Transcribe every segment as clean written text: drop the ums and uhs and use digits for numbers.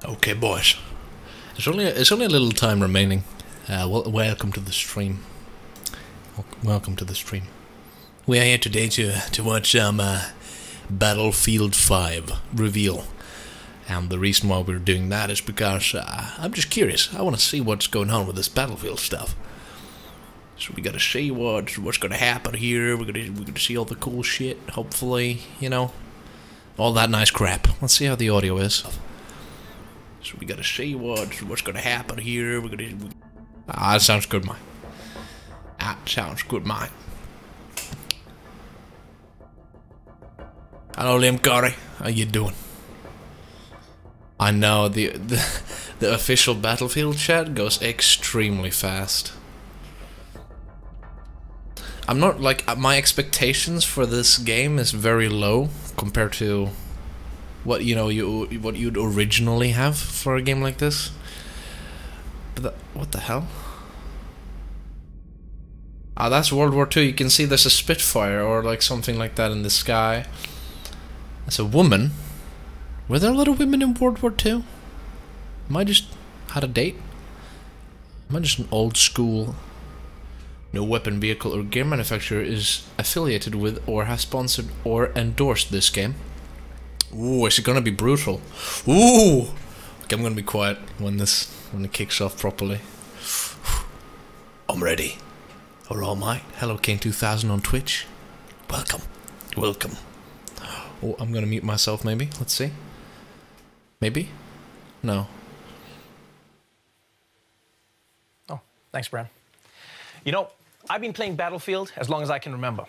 Okay, boys. It's only a little time remaining. Welcome to the stream. Welcome to the stream. We are here today to watch Battlefield 5 reveal. And the reason why we're doing that is because I'm just curious. I want to see what's going on with this Battlefield stuff. So we gotta see what's gonna happen here. We're gonna see all the cool shit. Hopefully, you know, all that nice crap. Let's see how the audio is. So we gotta see what's gonna happen here. That sounds good, mate. That sounds good, mate. Hello, Liam Curry. How you doing? I know the official Battlefield chat goes extremely fast. I'm not like my expectations for this game is very low compared to what what you'd originally have for a game like this. But what the hell? Ah, that's World War II. You can see there's a Spitfire or like something like that in the sky. That's a woman. Were there a lot of women in World War II? Am I just had a date? Am I just an old school? No weapon, vehicle, or game manufacturer is affiliated with or has sponsored or endorsed this game. Ooh, is it gonna be brutal? Ooh! Okay, I'm gonna be quiet when it kicks off properly. I'm ready. Alright, mate. Hello, Kane2000 on Twitch. Welcome. Welcome. Oh, I'm gonna mute myself maybe. Let's see. Maybe? No. Oh, thanks, Bran. You know, I've been playing Battlefield as long as I can remember.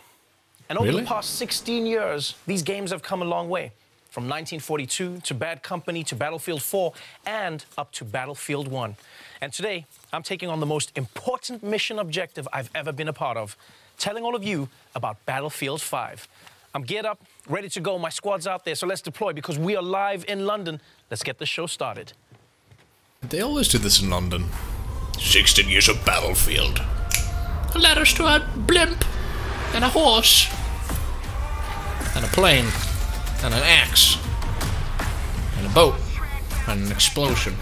And over the past 16 years, these games have come a long way. From 1942 to Bad Company to Battlefield 4 and up to Battlefield 1. And today, I'm taking on the most important mission objective I've ever been a part of, telling all of you about Battlefield 5. I'm geared up, ready to go. My squad's out there, so let's deploy because we are live in London. Let's get the show started. They always do this in London. 16 years of Battlefield. A ladder to a blimp, and a horse, and a plane, and an axe, and a boat, and an explosion,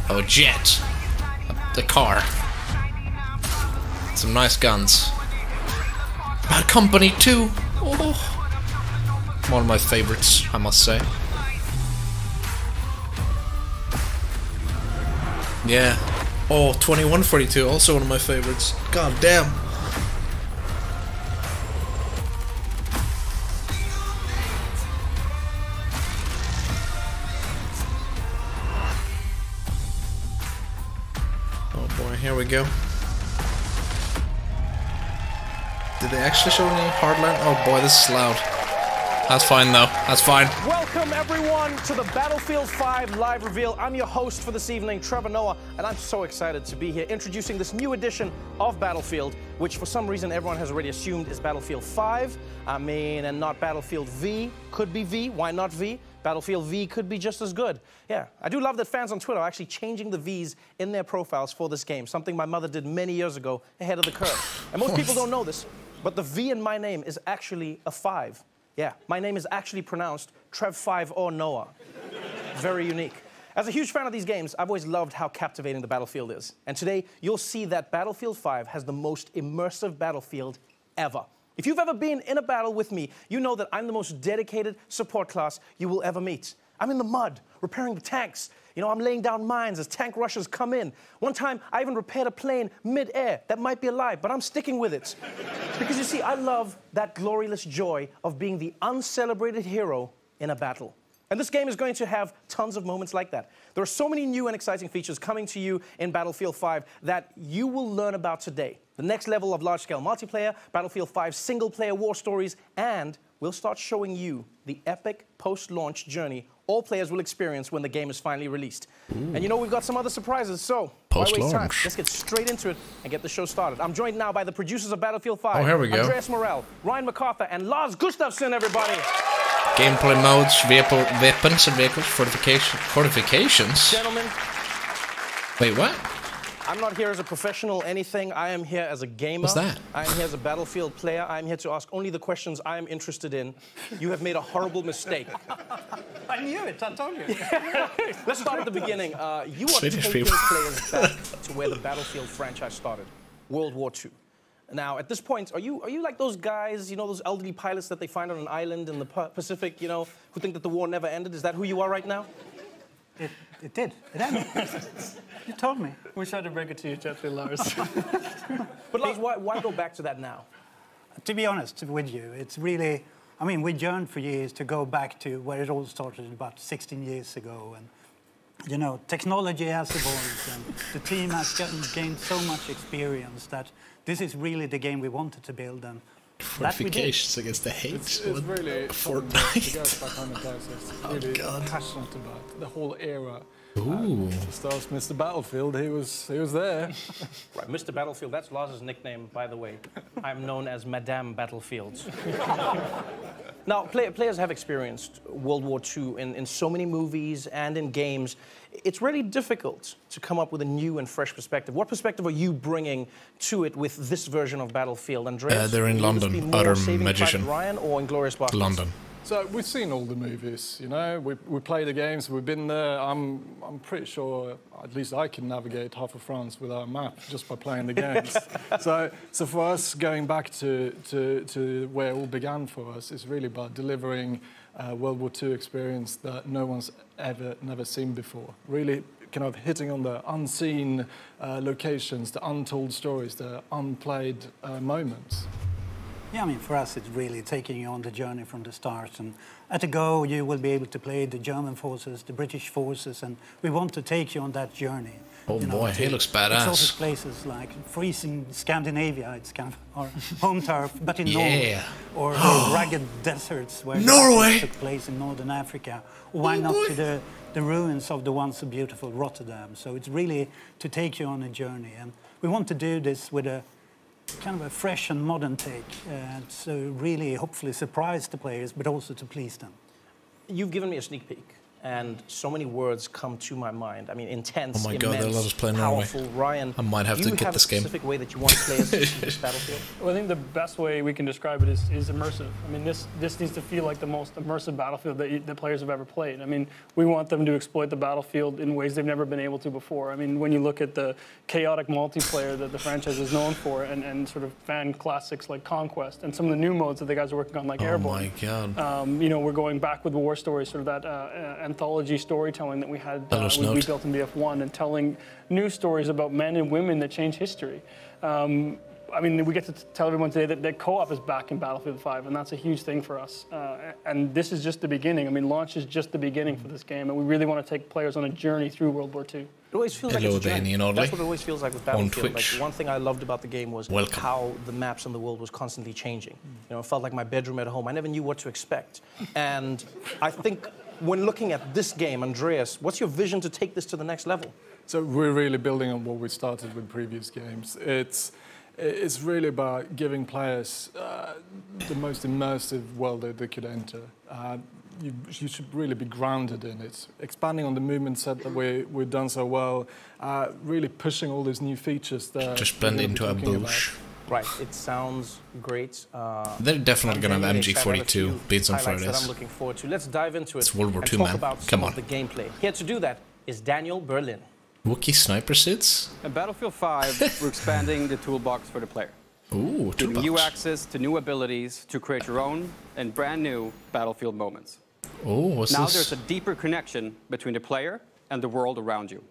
a jet, a car, some nice guns. Bad Company 2, oh, one of my favorites, I must say. Yeah. Oh, 2142, also one of my favorites. God damn. Oh boy, here we go. Did they actually show any hardline? Oh boy, this is loud. That's fine though, that's fine. Welcome everyone to the Battlefield 5 live reveal. I'm your host for this evening, Trevor Noah, and I'm so excited to be here introducing this new edition of Battlefield, which for some reason everyone has already assumed is Battlefield 5. I mean, and not Battlefield V. Could be V, why not V? Battlefield V could be just as good. Yeah, I do love that fans on Twitter are actually changing the Vs in their profiles for this game, something my mother did many years ago ahead of the curve. And most people don't know this, but the V in my name is actually a 5. Yeah, my name is actually pronounced Trev5 or Noah. Very unique. As a huge fan of these games, I've always loved how captivating the Battlefield is. And today, you'll see that Battlefield 5 has the most immersive Battlefield ever. If you've ever been in a battle with me, you know that I'm the most dedicated support class you will ever meet. I'm in the mud, repairing the tanks. You know, I'm laying down mines as tank rushers come in. One time, I even repaired a plane mid-air that might be alive, but I'm sticking with it. Because you see, I love that glorious joy of being the uncelebrated hero in a battle. And this game is going to have tons of moments like that. There are so many new and exciting features coming to you in Battlefield 5 that you will learn about today. The next level of large-scale multiplayer, Battlefield 5 single-player war stories, and we'll start showing you the epic post-launch journey all players will experience when the game is finally released. And you know, we've got some other surprises, so why waste time? Let's get straight into it and get the show started. I'm joined now by the producers of Battlefield 5. Oh, here we go. Andreas Morell, Ryan MacArthur, and Lars Gustafsson, everybody. Gameplay modes, weapons and vehicles, fortifications. Gentlemen. Wait, what? I'm not here as a professional anything. I am here as a gamer. What's that? I am here as a Battlefield player. I am here to ask only the questions I am interested in. You have made a horrible mistake. I knew it, I told you. Let's start at the beginning. You are Swedish taking people. players back to where the Battlefield franchise started, World War II. Now, at this point, are you like those guys, you know, those elderly pilots that they find on an island in the Pacific, you know, who think that the war never ended? Is that who you are right now? It did. It ended. You told me. We tried to break it to you gently, Lars. But Lars, why go back to that now? To be honest with you, it's really, I mean, we yearned for years to go back to where it all started about 16 years ago. And, you know, technology has evolved and the team has gained so much experience that this is really the game we wanted to build. And Fortifications against the hate. It's really Fortnite. the guys back home in guys are really passionate about the whole era. Ooh. Stars Mr. Battlefield, he was there. Right, Mr. Battlefield, that's Lars's nickname, by the way. I'm known as Madame Battlefield. Now, players have experienced World War II in so many movies and in games. It's really difficult to come up with a new and fresh perspective. What perspective are you bringing to it with this version of Battlefield? Andreas, they're in London, Utter Magician. Ryan or Inglourious Basterds? London. So we've seen all the movies, you know, we play the games, we've been there. I'm pretty sure, at least I can navigate half of France without a map just by playing the games. so for us, going back to where it all began for us, is really about delivering a World War II experience that no one's never seen before. Really kind of hitting on the unseen locations, the untold stories, the unplayed moments. Yeah, I mean, for us, it's really taking you on the journey from the start. And at the go, you will be able to play the German forces, the British forces, and we want to take you on that journey. Oh boy, he looks badass. Exotic places like freezing Scandinavia, it's kind of our home turf, but in Norway. Or rugged deserts where Norway took place in northern Africa. Or why not to the ruins of the once so beautiful Rotterdam. So it's really to take you on a journey. And we want to do this with a kind of a fresh and modern take, so really hopefully surprise the players, but also to please them. You've given me a sneak peek, and so many words come to my mind. I mean, intense, oh my God, immense, they let us play powerful. Norway. Ryan, I might have to get this game. Do you have a specific way that you want players to see this Battlefield? Well, I think the best way we can describe it is immersive. I mean, this needs to feel like the most immersive Battlefield that players have ever played. I mean, we want them to exploit the Battlefield in ways they've never been able to before. I mean, when you look at the chaotic multiplayer that the franchise is known for, and sort of fan classics like Conquest, and some of the new modes that the guys are working on, like Airborne. Oh my God. You know, we're going back with War Stories, sort of that anthology storytelling that we had we built in BF1, and telling new stories about men and women that change history. I mean, we get to tell everyone today that co-op is back in Battlefield 5, and that's a huge thing for us. And this is just the beginning. I mean, launch is just the beginning for this game, and we really want to take players on a journey through World War II. It always feels like it's a journey. That's what it always feels like with Battlefield. Like, one thing I loved about the game was how the maps and the world was constantly changing. You know, it felt like my bedroom at home. I never knew what to expect. And I think when looking at this game, Andreas, what's your vision to take this to the next level? So we're really building on what we started with previous games. It's really about giving players the most immersive world that they could enter. You should really be grounded in it. Expanding on the movement set that we've done so well, really pushing all these new features that just blend into a bush. Right, it sounds great. They're definitely going to have MG42 beats on Fridays. That I'm looking forward to. Let's dive into it. It's World War II, talk man. about some of the gameplay. Here to do that is Daniel Berlin. Wookiee sniper suits? In Battlefield 5, we're expanding the toolbox for the player. Ooh, giving you access to new abilities to create your own and brand new Battlefield moments. Oh, what's this? Now there's a deeper connection between the player and the world around you.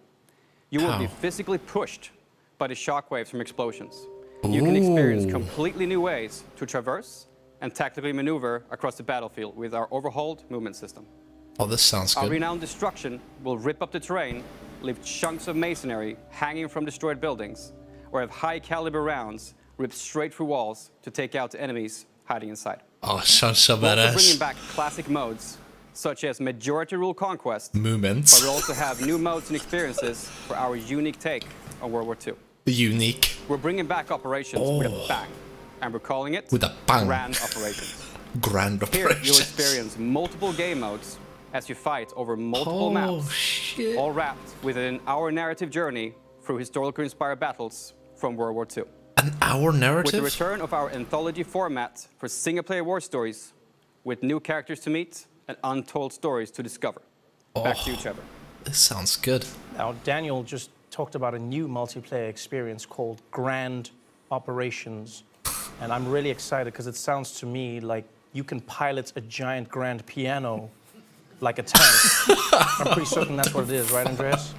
You will be physically pushed by the shockwaves from explosions. You can experience completely new ways to traverse and tactically maneuver across the battlefield with our overhauled movement system. Oh, this sounds good. Our renowned destruction will rip up the terrain, leave chunks of masonry hanging from destroyed buildings, or have high-caliber rounds ripped straight through walls to take out the enemies hiding inside. Oh, sounds so We're also badass. bringing back classic modes such as majority rule conquest, Movements. but we also have new modes and experiences for our unique take on World War II. Unique. We're bringing back operations with a bang, and we're calling it With a bang. Grand Operations. Grand Here, operations. you'll experience multiple game modes as you fight over multiple maps, shit. all wrapped within our narrative journey through historically inspired battles from World War II. An hour With the narrative? return of our anthology format for single-player war stories, with new characters to meet and untold stories to discover. Back to you, Trevor. This sounds good. Now, Daniel just talked about a new multiplayer experience called Grand Operations. And I'm really excited because it sounds to me like you can pilot a giant grand piano like a tank. I'm pretty certain that's what it is, right, Andreas?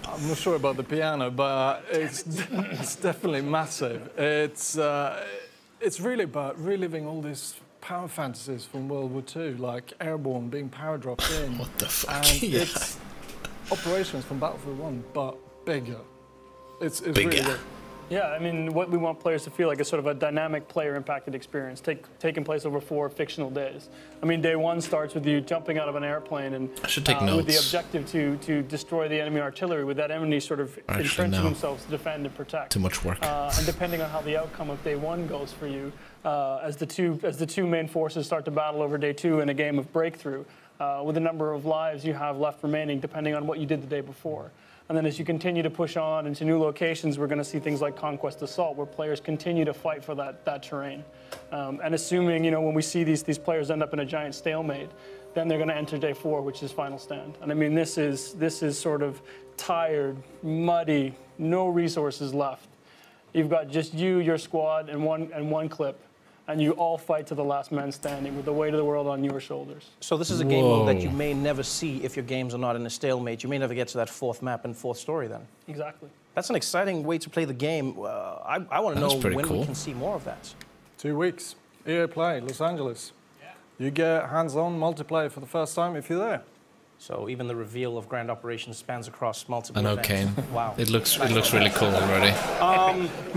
I'm not sure about the piano, but it's definitely massive. It's really about reliving all these power fantasies from World War II, like Airborne being power dropped in. What the fuck? And Yeah. it's operations from Battlefield 1, but bigger. It's Bigger. really good. Yeah, I mean, what we want players to feel like is sort of a dynamic player-impacted experience, taking place over 4 fictional days. I mean, day 1 starts with you jumping out of an airplane and I should take with the notes. objective to destroy the enemy artillery, with that enemy sort of Actually, entrenching no. themselves to defend and protect. Too much work. And depending on how the outcome of day 1 goes for you, as the two main forces start to battle over day 2 in a game of breakthrough, with the number of lives you have left remaining, depending on what you did the day before. And then as you continue to push on into new locations, we're going to see things like Conquest Assault, where players continue to fight for that terrain. And assuming, you know, when we see these players end up in a giant stalemate, then they're going to enter day 4, which is Final Stand. And I mean, this is sort of tired, muddy, no resources left. You've got just you, your squad, and one clip, and you all fight to the last man standing with the weight of the world on your shoulders. So this is a game mode that you may never see if your games are not in a stalemate. You may never get to that 4th map and 4th story then. Exactly. That's an exciting way to play the game. I want to That's know pretty when cool. we can see more of that. 2 weeks. EA Play, Los Angeles. You get hands-on multiplayer for the first time if you're there. So even the reveal of Grand Operations spans across multiple I know, events. Kane. Wow. It looks really cool already.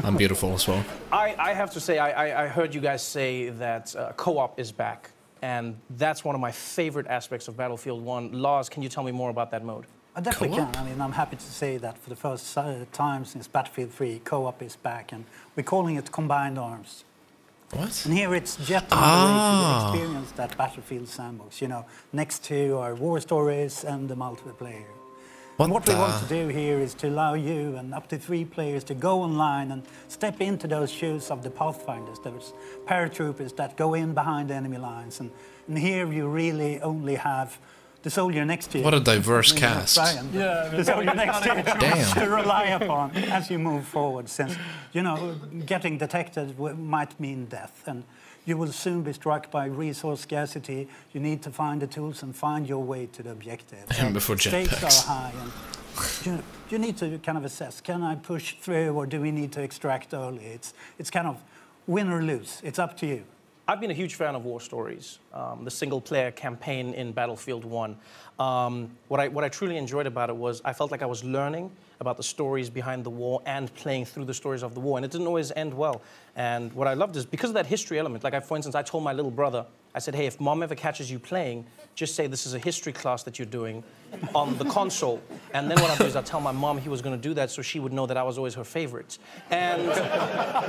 I'm beautiful as well. I have to say, I heard you guys say that co-op is back. And that's one of my favorite aspects of Battlefield 1. Lars, can you tell me more about that mode? I definitely Co-op? can. I mean, I'm happy to say that for the first time since Battlefield 3, co-op is back, and we're calling it Combined Arms. What? And here it's jet on the way to experience that Battlefield sandbox, you know, next to our war stories and the multiplayer. And what we want to do here is to allow you and up to 3 players to go online and step into those shoes of the Pathfinders, those paratroopers that go in behind enemy lines. And here you really only have the soldier next to you. What a diverse cast. Brian, Yeah, I mean, the soldier next to you Damn. to rely upon as you move forward, since, you know, getting detected might mean death. And you will soon be struck by resource scarcity. You need to find the tools and find your way to the objective. And before Stakes jetpacks. are high, and you need to kind of assess, can I push through or do we need to extract early? It's kind of win or lose. It's up to you. I've been a huge fan of war stories, the single-player campaign in Battlefield 1. What I truly enjoyed about it was I felt like I was learning about the stories behind the war and playing through the stories of the war, and it didn't always end well. And what I loved is because of that history element, like for instance, I told my little brother, I said, hey, if mom ever catches you playing, just say this is a history class that you're doing on the console. And then what I'll do is I'll tell my mom he was going to do that so she would know that I was always her favorite. And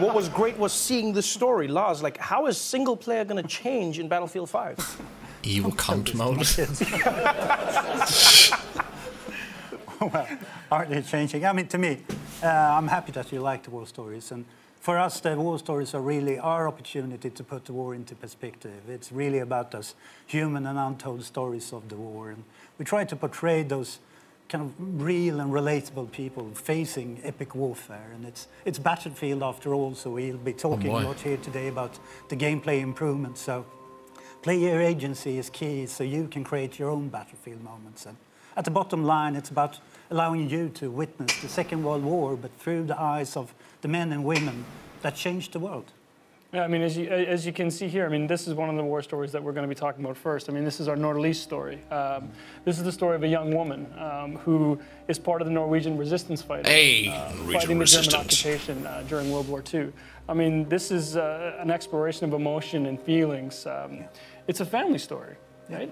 what was great was seeing this story. Lars, like, how is single player going to change in Battlefield 5? Evil cunt mode. Well, aren't they changing? I mean, to me, I'm happy that you like the war stories. And for us, the war stories are really our opportunity to put the war into perspective. It's really about those human and untold stories of the war. And we try to portray those kind of real and relatable people facing epic warfare. And it's Battlefield after all, so we'll be talking a lot here today about the gameplay improvements. So player agency is key, so you can create your own Battlefield moments. And at the bottom line, it's about allowing you to witness the Second World War, but through the eyes of the men and women that changed the world. Yeah, I mean, as you can see here, I mean, this is one of the war stories that we're going to be talking about first. I mean, this is our Nordlys story. This is the story of a young woman who is part of the Norwegian resistance fighting, fighting the German occupation during World War II. I mean, this is an exploration of emotion and feelings. It's a family story. Right?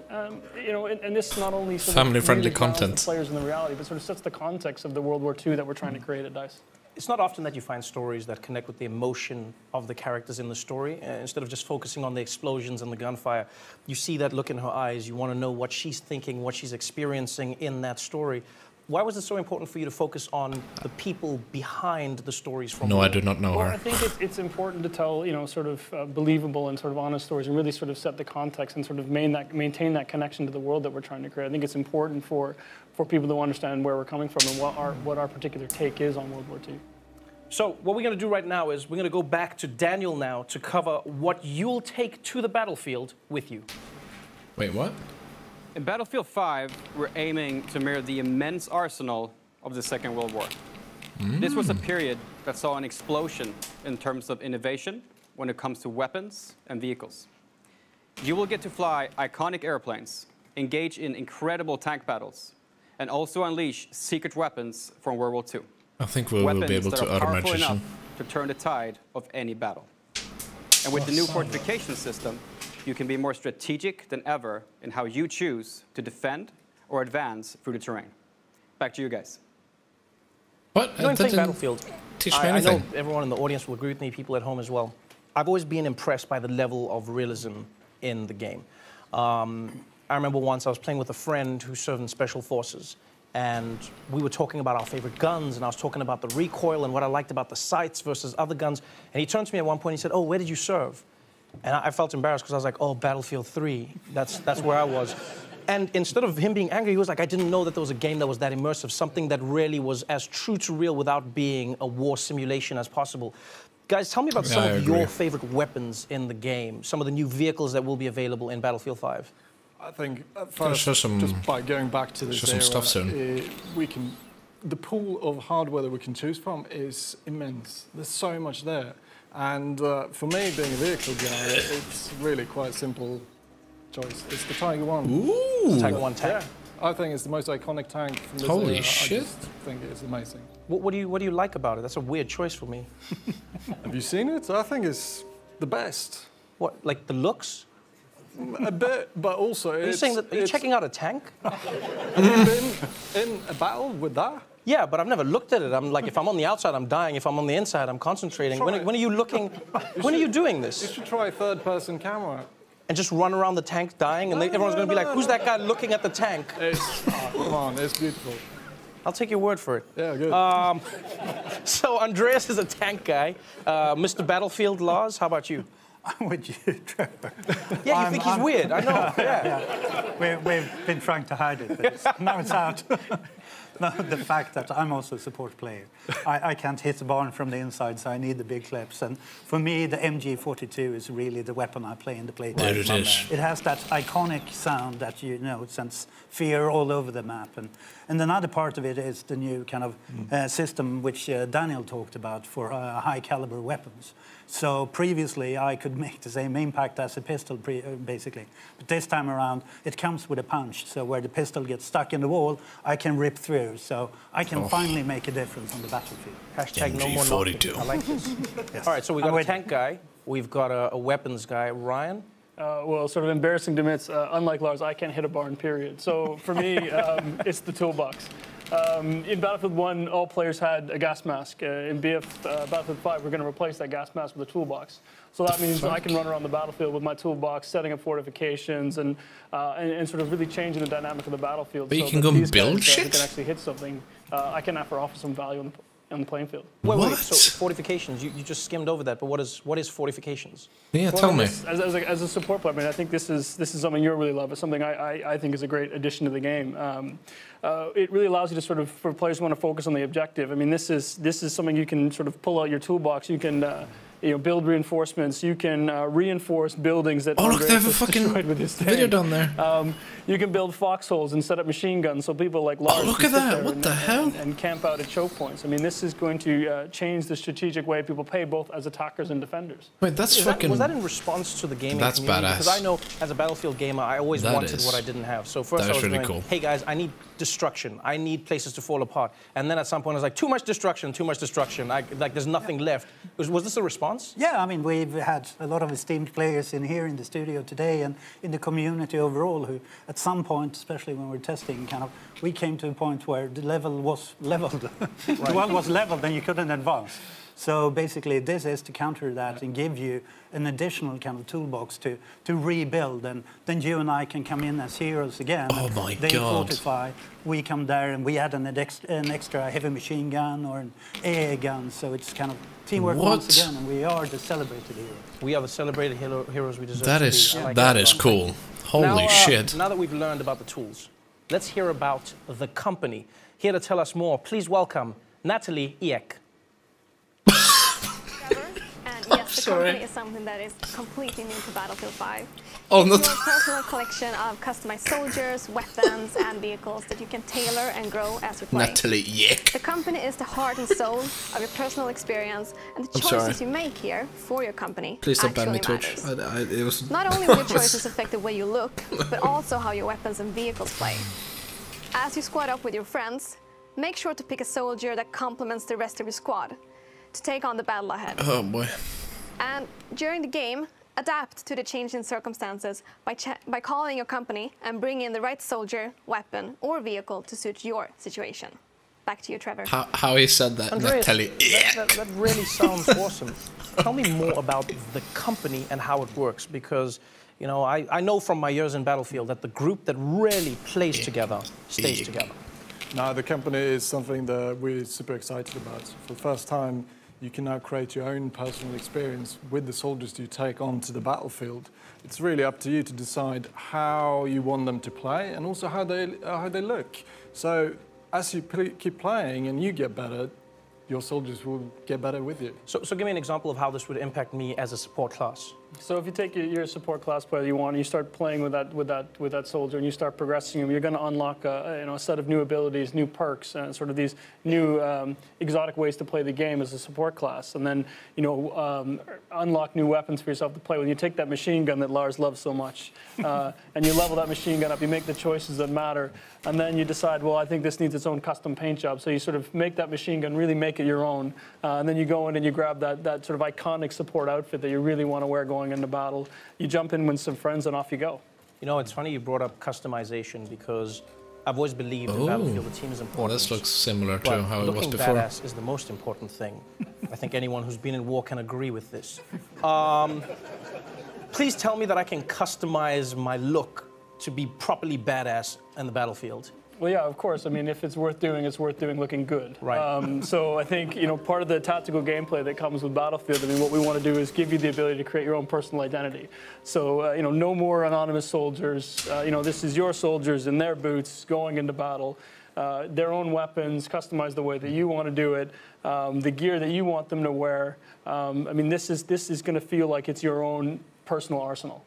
You know, and this not only sort family-friendly really grounds content. the players in the reality, but sort of sets the context of the World War II that we're trying to create at DICE. It's not often that you find stories that connect with the emotion of the characters in the story. Instead of just focusing on the explosions and the gunfire, you see that look in her eyes. You want to know what she's thinking, what she's experiencing in that story. Why was it so important for you to focus on the people behind the stories from No, War? I do not know Well, her. I think it's important to tell, you know, sort of believable and sort of honest stories and really sort of set the context and sort of maintain that connection to the world that we're trying to create. I think it's important for people to understand where we're coming from and what our particular take is on World War II. So what we're going to do right now is we're going to go back to Daniel now to cover what you'll take to the battlefield with you. Wait, what? In Battlefield 5, we're aiming to mirror the immense arsenal of the Second World War. This was a period that saw an explosion in terms of innovation when it comes to weapons and vehicles. You will get to fly iconic airplanes, engage in incredible tank battles, and also unleash secret weapons from World War II. I think we will Weapons be able that to are powerful automagician. enough to turn the tide of any battle. And with the new fortification system, you can be more strategic than ever in how you choose to defend or advance through the terrain. Back to you guys. What? You know, in That playing didn't Battlefield, teach me I know anything. everyone in the audience will agree with me, people at home as well. I've always been impressed by the level of realism in the game. I remember once I was playing with a friend who served in Special Forces, and we were talking about our favorite guns, and I was talking about the recoil and what I liked about the sights versus other guns. And he turned to me at one point and he said, "Oh, where did you serve?" And I felt embarrassed because I was like, "Oh, Battlefield 3, that's where I was." And instead of him being angry, he was like, "I didn't know that there was a game that was that immersive, something that really was as true to real without being a war simulation as possible." Guys, tell me about some I of agree. your favorite weapons in the game, some of the new vehicles that will be available in Battlefield 5. I think at Gonna first, show some- just by going back to this show some era, stuff soon. The pool of hardware that we can choose from is immense. There's so much there. And for me, being a vehicle guy, it's really quite a simple choice. It's the Tiger 1. Ooh. Tiger 1 tank. Yeah, I think it's the most iconic tank from this Holy era. shit. I just think it's amazing. What do you like about it? That's a weird choice for me. Have you seen it? I think it's the best. What, like the looks? A bit, but also Are you saying that? Are you checking out a tank? Have you been in a battle with that? Yeah, but I've never looked at it. I'm like, if I'm on the outside, I'm dying. If I'm on the inside, I'm concentrating. Try it. When are you looking? When are you doing You this? should try third-person camera. And just run around the tank dying, and everyone's going to be like, "Who's that guy looking at the tank?" Come on, it's beautiful. I'll take your word for it. Yeah, good. So Andreas is a tank guy. Mr. Battlefield Laws, how about you? I'm with you, Trevor. Yeah, you think he's weird? I know. Yeah. We've been trying to hide it, but now it's out. No, the fact that I'm also a support player. I can't hit the barn from the inside, so I need the big clips. And for me, the MG42 is really the weapon I play in the play. There it is. It has that iconic sound that, you know, sends fear all over the map. And another part of it is the new kind of system which Daniel talked about for high-caliber weapons. So previously, I could make the same impact as a pistol, basically. But this time around, it comes with a punch. So where the pistol gets stuck in the wall, I can rip through. So I can finally make a difference on the battlefield. Hashtag no more MG42. knocking. I like this. Yes. All right, so we've I'm got a with you. tank guy. We've got a weapons guy. Ryan? Well, sort of embarrassing to admit, unlike Lars, I can't hit a barn, period. So for me, it's the toolbox. In Battlefield 1, all players had a gas mask. In Battlefield 5, we're going to replace that gas mask with a toolbox. So that means I can run around the battlefield with my toolbox, setting up fortifications, and sort of really changing the dynamic of the battlefield. But you so can that go and these build guys, who shit? can actually hit something. I can offer some value on the playing field. Wait, What? so fortifications, you just skimmed over that, but what is fortifications? Yeah, Well, tell me. As a support player, I mean, I think this is something you really love. It's something I think is a great addition to the game. It really allows you to sort of, for players who want to focus on the objective. I mean, this is something you can sort of pull out your toolbox. You can build reinforcements. You can reinforce buildings that Oh, look, they have a Andreas has fucking destroyed with his video tank. down there. You can build foxholes and set up machine guns so people like Lars look can at sit that. there What and, the hell? and camp out at choke points. I mean, this is going to change the strategic way people play, both as attackers and defenders. Wait, that's fucking... Was that in response to the gaming That's community? badass. Because I know, as a Battlefield gamer, I always That wanted is. what I didn't have. So first That I is was really going, cool. hey guys, I need destruction. I need places to fall apart. And then at some point I was like, too much destruction, too much destruction. Like, there's nothing left. Was this a response? advance? Yeah, I mean, we've had a lot of esteemed players in here in the studio today and in the community overall who, at some point, especially when we're testing, we came to a point where the level was leveled. The world was leveled and you couldn't advance. So basically, this is to counter that and give you an additional kind of toolbox to rebuild. And then you and I can come in as heroes again. Oh my they God. fortify. We come there and we add an extra heavy machine gun or an AA gun. So it's kind of teamwork once again. And we are the celebrated heroes. We are the celebrated heroes we deserve That to is be. I like that is cool. Holy now, shit. Now that we've learned about the tools, let's hear about the company. Here to tell us more, please welcome Natalie Ek. And yes, the company is something that is completely new to Battlefield 5. Oh, It's your personal collection of customized soldiers, weapons, and vehicles that you can tailor and grow as you play. Natalie Ek. The company is the heart and soul of your personal experience, and the choices you make here for your company Please don't ban me, actually Twitch. matters. It was Not only will your choices affect the way you look, but also how your weapons and vehicles play. As you squad up with your friends, make sure to pick a soldier that complements the rest of your squad to take on the battle ahead. Oh boy. And during the game, adapt to the changing circumstances by calling your company and bring in the right soldier, weapon, or vehicle to suit your situation. Back to you, Trevor. How he said that, Andreas, Natalie Ek. that really sounds awesome. Tell me more about the company and how it works, because you know I know from my years in Battlefield that the group that really plays together stays together. Now, the company is something that we're super excited about. For the first time, you can now create your own personal experience with the soldiers you take onto the battlefield. It's really up to you to decide how you want them to play and also how they look. So as you keep playing and you get better, your soldiers will get better with you. So give me an example of how this would impact me as a support class. So if you take your support class player you want, and you start playing with that soldier, and you start progressing him, you're going to unlock a set of new abilities, new perks, and sort of these new exotic ways to play the game as a support class, and then unlock new weapons for yourself to play with. You take that machine gun that Lars loves so much, and you level that machine gun up. You make the choices that matter, and then you decide, well, I think this needs its own custom paint job. So you sort of make that machine gun, really make it your own, and then you go in and you grab that sort of iconic support outfit that you really want to wear going into battle. You jump in with some friends and off you go. You know, it's funny you brought up customization, because I've always believed in Battlefield the team is important. Oh, this looks similar to but how it was looking before. badass is the most important thing. I think anyone who's been in war can agree with this. Please tell me that I can customize my look to be properly badass in the battlefield. Well, yeah, of course. I mean, if it's worth doing looking good. Right. So I think, part of the tactical gameplay that comes with Battlefield, I mean, what we want to do is give you the ability to create your own personal identity. So, no more anonymous soldiers. This is your soldiers in their boots going into battle. Their own weapons, customized the way that you want to do it, the gear that you want them to wear. I mean, this is going to feel like it's your own personal arsenal.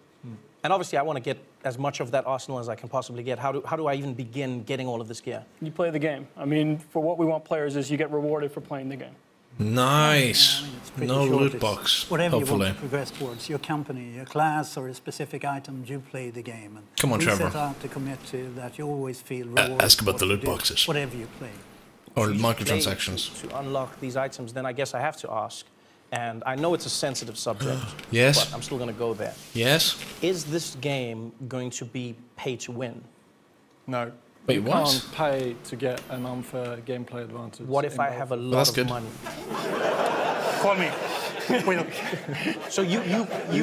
And obviously, I want to get as much of that arsenal as I can possibly get. How do I even begin getting all of this gear? You play the game. I mean, for what we want players is you get rewarded for playing the game. Nice. No short. loot It's box. Whatever Hopefully. you want to progress towards, your company, your class, or a specific item, you play the game. And Come on, we Trevor. set out to commit to that. You always feel rewarded. ask about for the what loot you do, boxes. Whatever you play. Or Play microtransactions. to unlock these items, then I guess I have to ask. And I know it's a sensitive subject. Yes. But I'm still going to go there. Yes? Is this game going to be pay to win? No. Wait, you what? can't pay to get an unfair gameplay advantage. What if in I have a Battlefield. lot That's of good. money? Call me. So you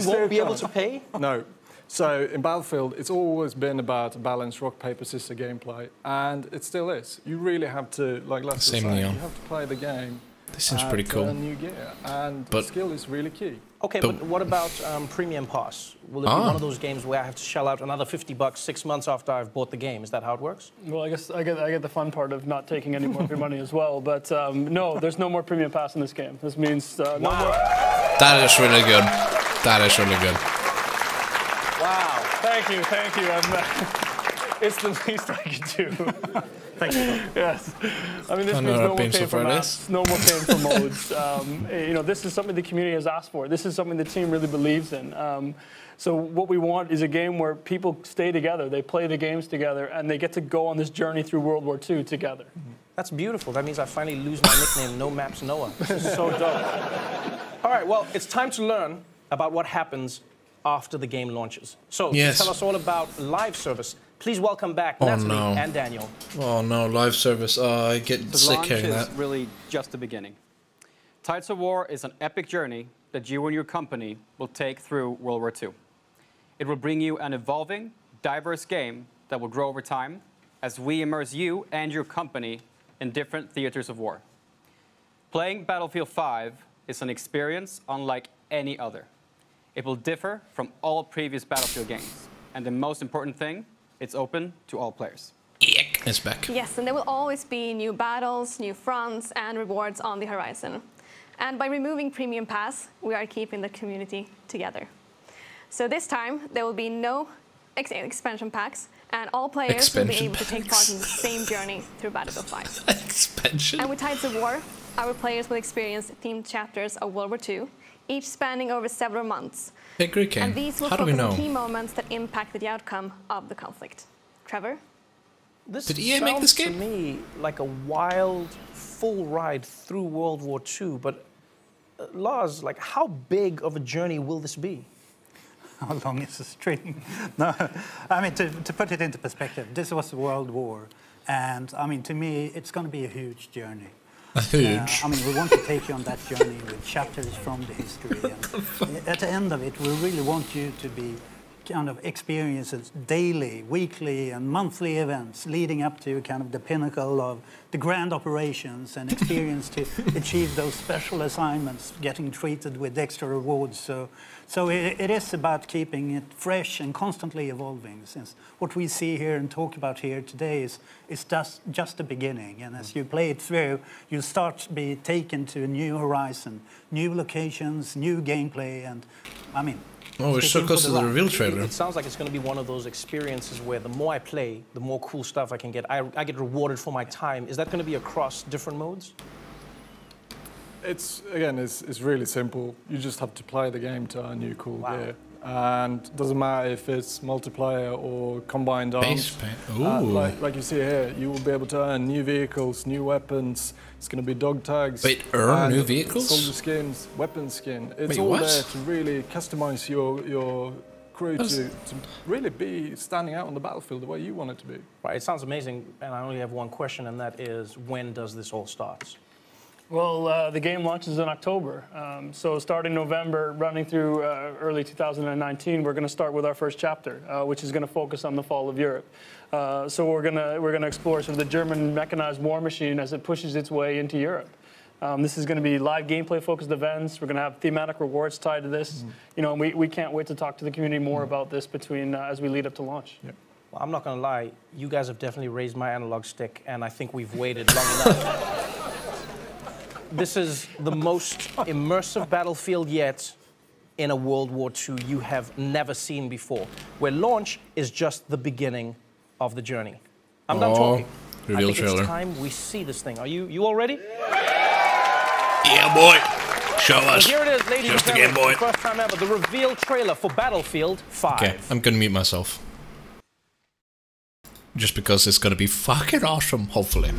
won't be able to pay? No. So in Battlefield, it's always been about a balanced rock, paper, scissors gameplay, and it still is. You really have to, like Lester was Same, saying, Leon. you have to play the game. This seems pretty cool. And new gear, and But- skill is really key. Okay, but what about Premium Pass? Will it be one of those games where I have to shell out another $50 6 months after I've bought the game? Is that how it works? Well, I guess I get the fun part of not taking any more of your money as well. But no, there's no more premium pass in this game. This means no more. That is really good. That is really good. Wow. Thank you. It's the least I can do. Thank you. Yes. I mean, this I means know no that more being so paying for far it maps, no more paying for modes. This is something the community has asked for. This is something the team really believes in. So what we want is a game where people stay together, they play the games together, and they get to go on this journey through World War II together. That's beautiful. That means I finally lose my nickname, No Maps Noah. This is so dope. All right, well, it's time to learn about what happens after the game launches. So, to tell us all about live service, please welcome back Natalie and Daniel. Oh no, live service. I get sick hearing that. The launch is really just the beginning. Tides of War is an epic journey that you and your company will take through World War II. It will bring you an evolving, diverse game that will grow over time as we immerse you and your company in different theaters of war. Playing Battlefield 5 is an experience unlike any other. It will differ from all previous Battlefield games. And the most important thing, it's open to all players. It's back. Yes, and there will always be new battles, new fronts, and rewards on the horizon. And by removing Premium Pass, we are keeping the community together. So this time, there will be no expansion packs, and all players will be able to take part in the same journey through Battlefield 5. Expansion? And with Tides of War, our players will experience themed chapters of World War II, each spanning over several months. Hey, Greek and these will focus on key moments that impacted the outcome of the conflict. Trevor? Did EA make this game? To me like a wild, full ride through World War II, but Lars, like, how big of a journey will this be? How long is the string? No, I mean, to put it into perspective, this was World War, and I mean, to me, it's going to be a huge journey. Huge. I mean, we want to take you on that journey with chapters from the history. And at the end of it, we really want you to be kind of experiences daily, weekly, and monthly events leading up to kind of the pinnacle of the grand operations and experience to achieve those special assignments, getting treated with extra rewards. So it is about keeping it fresh and constantly evolving, since what we see here and talk about here today is just the beginning. And as you play it through, you start to be taken to a new horizon, new locations, new gameplay, and I mean, oh, we're so close to the reveal trailer. It sounds like it's going to be one of those experiences where the more I play, the more cool stuff I can get. I get rewarded for my time. Is that going to be across different modes? It's really simple. You just have to play the game to earn new cool gear. And it doesn't matter if it's multiplayer or combined arms. Like you see here, you will be able to earn new vehicles, new weapons. It's going to be dog tags. Wait, earn new vehicles? Soldier skins, weapon skin. It's all there to really customize your crew to really be standing out on the battlefield the way you want it to be. Right, it sounds amazing, and I only have one question, and that is, when does this all start? Well, the game launches in October. So starting November, running through early 2019, we're going to start with our first chapter, which is going to focus on the fall of Europe. So we're going to explore sort of the German mechanized war machine as it pushes its way into Europe. This is going to be live gameplay-focused events. We're going to have thematic rewards tied to this. You know, and we can't wait to talk to the community more about this as we lead up to launch. Yep. Well, I'm not going to lie. You guys have definitely raised my analog stick, and I think we've waited long enough. This is the most immersive Battlefield yet in a World War II you have never seen before, where launch is just the beginning of the journey. I'm done talking. I think it's time we see this thing. Are you all ready? Yeah, boy. Show us. Here it is, ladies and gentlemen. For the first time ever, the reveal trailer for Battlefield 5. Okay, I'm gonna mute myself. Just because it's gonna be fucking awesome, hopefully.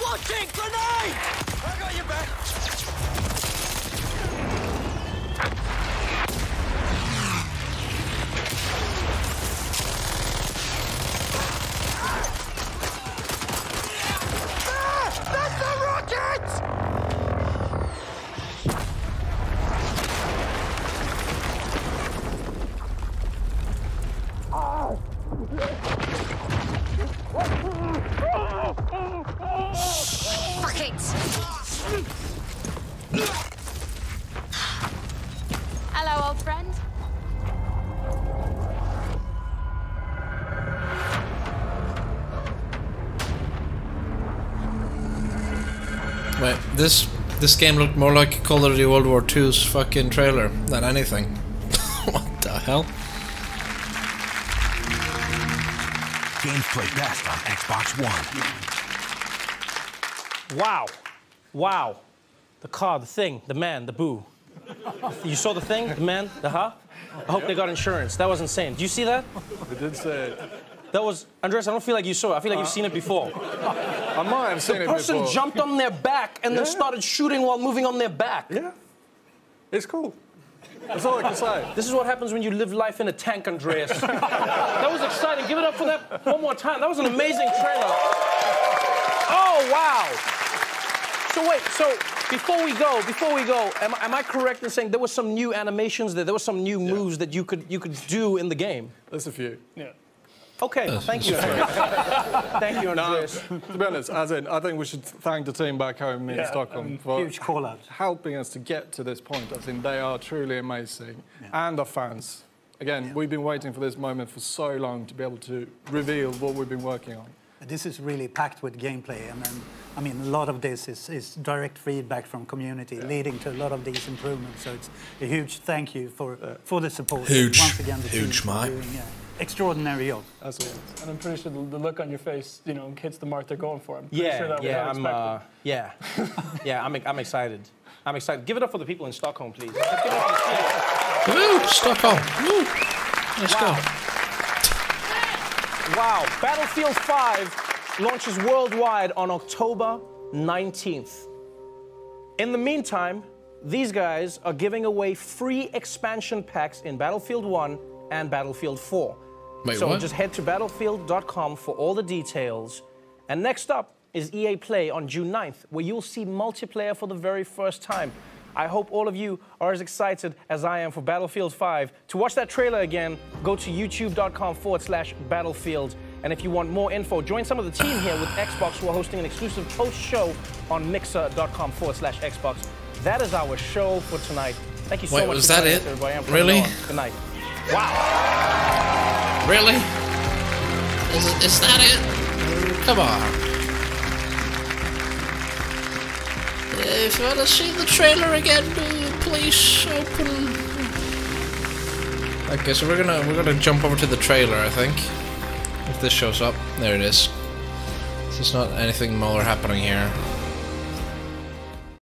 Launching grenade! I got your back. That's the rockets! Fuck it! Hello, old friend. Wait, this game looked more like Call of Duty World War II's fucking trailer than anything. What the hell? Games play best on Xbox One. Wow. Wow. The car, the thing, the man, the boo. You saw the thing, the man, the huh? I hope they got insurance. That was insane. Did you see that? I did say it. That was, Andres, I don't feel like you saw it. I feel like you've seen it before. I might have seen it The person before. jumped on their back and then started shooting while moving on their back. Yeah. It's cool. That's all I can say. This is what happens when you live life in a tank, Andreas. That was exciting. Give it up for that one more time. That was an amazing trailer. Oh, wow. So wait, so before we go, am I correct in saying there were some new animations there were some new moves that you could do in the game? There's a few. Yeah. Okay, thank you, Andreas. Thank you, Andreas. To be honest, as in, I think we should thank the team back home in Stockholm for Huge call out. helping us to get to this point. I think they are truly amazing. And our fans. Again, we've been waiting for this moment for so long to be able to reveal what we've been working on. This is really packed with gameplay, and then, I mean, a lot of this is direct feedback from community, leading to a lot of these improvements. So it's a huge thank you for the support. Huge. Once again, the Huge, team mate. doing extraordinary job. That's all. And I'm pretty sure the look on your face, you know, hits the mark they're going for. I'm pretty sure that was unexpected. I'm excited. I'm excited. Give it up for the people in Stockholm, please. Let's give it up for the Woo! Stockholm! Woo! Let's go. Wow. Battlefield 5 launches worldwide on October 19th. In the meantime, these guys are giving away free expansion packs in Battlefield 1 and Battlefield 4. Wait, so what? just head to battlefield.com for all the details. And next up is EA Play on June 9th, where you'll see multiplayer for the very first time. I hope all of you are as excited as I am for Battlefield 5. To watch that trailer again, go to youtube.com/battlefield. And if you want more info, join some of the team here with Xbox, who are hosting an exclusive post-show on mixer.com/Xbox. That is our show for tonight. Thank you so much. Was for that joining it? us, everybody. I'm Really? Noah. Good night. Wow. Really? Is that it? Come on. If you want to see the trailer again, please open. Okay, so we're gonna jump over to the trailer, I think. If this shows up, there it is. There's not anything more happening here.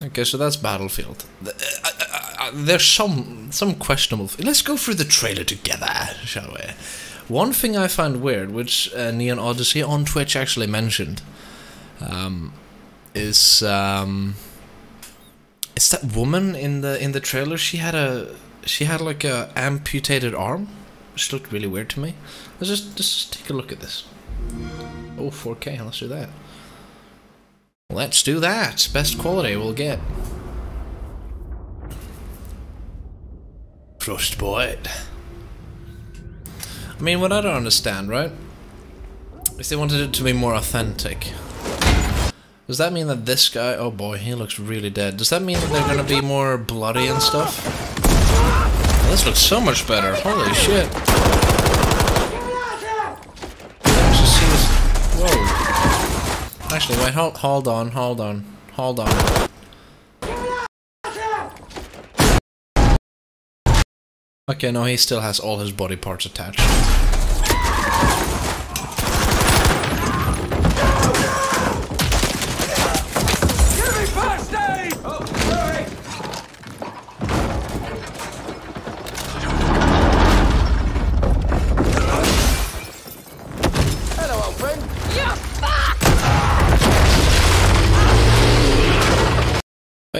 Okay, so that's Battlefield. There's some questionable. Let's go through the trailer together, shall we? One thing I find weird, which Neon Odyssey on Twitch actually mentioned, is that woman in the trailer. She had like a amputated arm, which looked really weird to me. Let's just take a look at this. Oh, 4K. Let's do that. Let's do that. Best quality we'll get. Frostbite. I mean, what I don't understand, right? Is they wanted it to be more authentic. Does that mean that this guy... Oh boy, he looks really dead. Does that mean that they're gonna be more bloody and stuff? Oh, this looks so much better. Holy shit. Let's just see this... Whoa. Actually, wait, hold on. Okay, no, he still has all his body parts attached.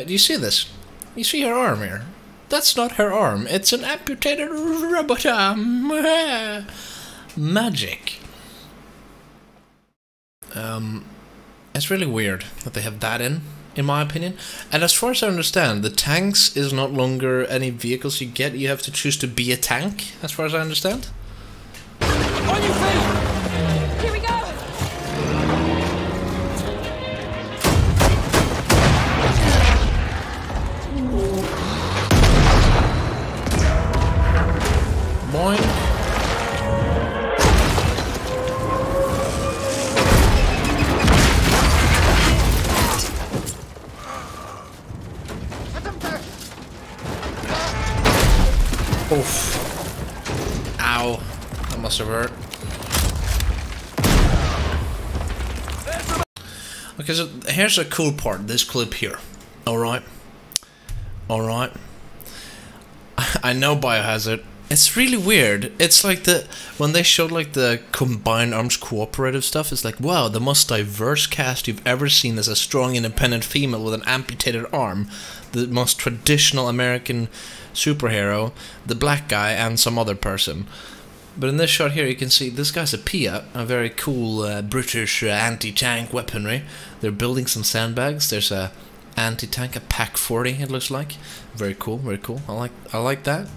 Hey, do you see this? You see her arm here? That's not her arm. It's an amputated robot arm. Magic. It's really weird that they have that in my opinion. And as far as I understand, the tanks is not longer any vehicles you get. You have to choose to be a tank, as far as I understand. On your feet! Here we go! Boing. Oof. Ow. That must have hurt. Okay, so here's a cool part, this clip here. Alright. Alright. I know Biohazard. It's really weird. It's like when they showed like the Combined Arms Cooperative stuff, it's like, wow, the most diverse cast you've ever seen as a strong independent female with an amputated arm. The most traditional American superhero, the black guy, and some other person. But in this shot here you can see this guy's a Pia, a very cool British anti-tank weaponry. They're building some sandbags. There's a anti-tank, a PaK-40 it looks like. Very cool, very cool. I like that.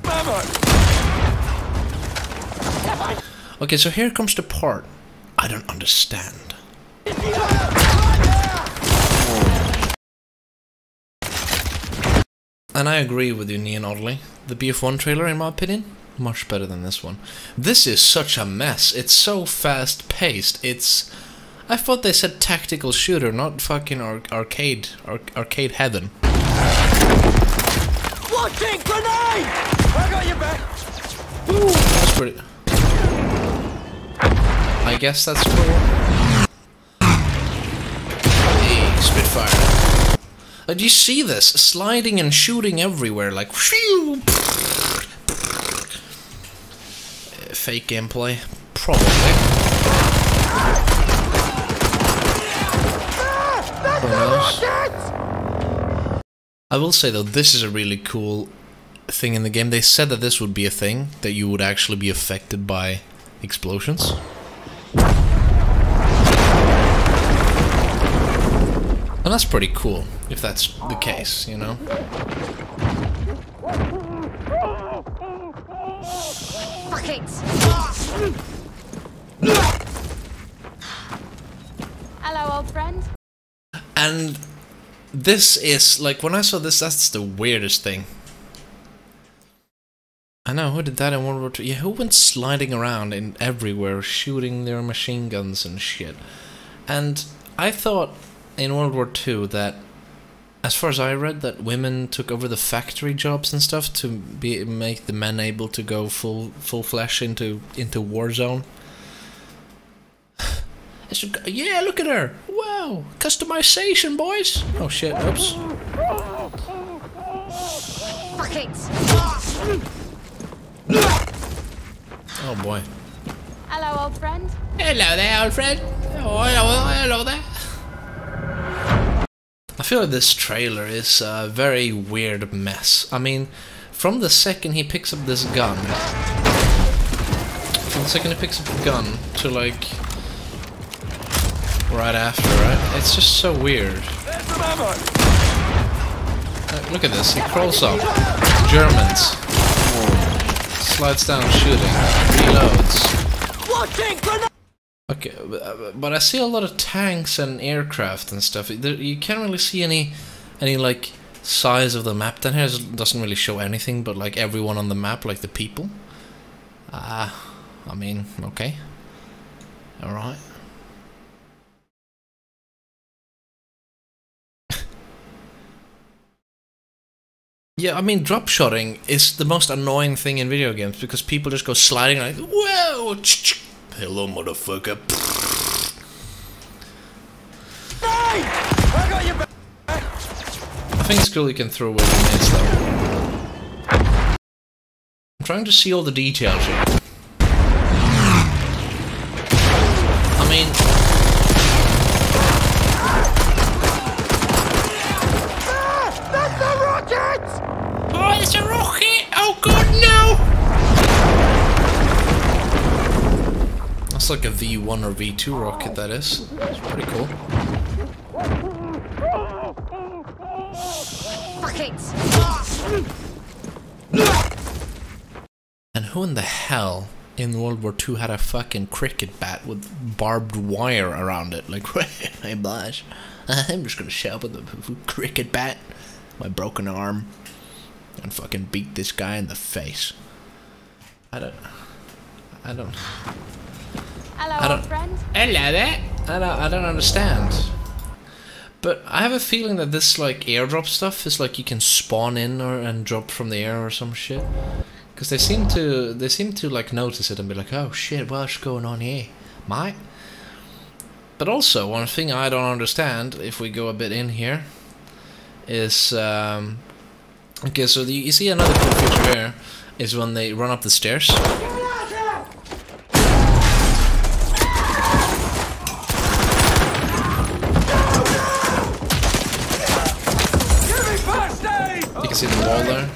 Okay, so here comes the part I don't understand. And I agree with you, Neon Oddly. The BF1 trailer, in my opinion, much better than this one. This is such a mess. It's so fast-paced. I thought they said tactical shooter, not fucking arcade heaven. Launching grenade! I got your back! Ooh, that's pretty... I guess that's cool. Hey, Spitfire. Do you see this? Sliding and shooting everywhere, like... Fake gameplay? Probably. Who knows? I will say though, this is a really cool thing in the game. They said that this would be a thing, that you would actually be affected by explosions. And that's pretty cool, if that's the case, you know? Fuck it! Hello, old friend. And this is, like, when I saw this, that's the weirdest thing. I know, who did that in World War II? Yeah, who went sliding around in everywhere, shooting their machine guns and shit? And I thought in World War II that, as far as I read, that women took over the factory jobs and stuff to make the men able to go full flesh into war zone. Yeah, look at her! Wow, customization, boys! Oh shit! Oops. Fuck it! Oh boy. Hello, old friend. Hello there, old friend. Oh, hello there. I feel like this trailer is a very weird mess. I mean, from the second he picks up this gun, to like right after, right? It's just so weird. Look at this. He crawls up. Germans. Slides down, shooting. Reloads. Okay, but I see a lot of tanks and aircraft and stuff. You can't really see any like size of the map. Down here doesn't really show anything, but like everyone on the map, like the people. I mean, okay, all right. Yeah, I mean, drop shotting is the most annoying thing in video games because people just go sliding like, whoa, hello, motherfucker. I got your back. I think it's cool you can throw away grenades though. I'm trying to see all the details here. I mean, It's like a V1 or V2 rocket, that is. It's pretty cool. Fuck it! And who in the hell in World War II had a fucking cricket bat with barbed wire around it? Like, hey boss, I'm just gonna show up with a cricket bat, my broken arm, and fucking beat this guy in the face. I don't. Hello, old friend. Hello there. I don't understand. But I have a feeling that this like airdrop stuff is like you can spawn in and drop from the air or some shit. Because they seem to like notice it and be like, oh shit, what's going on here, mate? But also one thing I don't understand, if we go a bit in here, is okay. So you see another cool feature here is when they run up the stairs. You can see the wall there.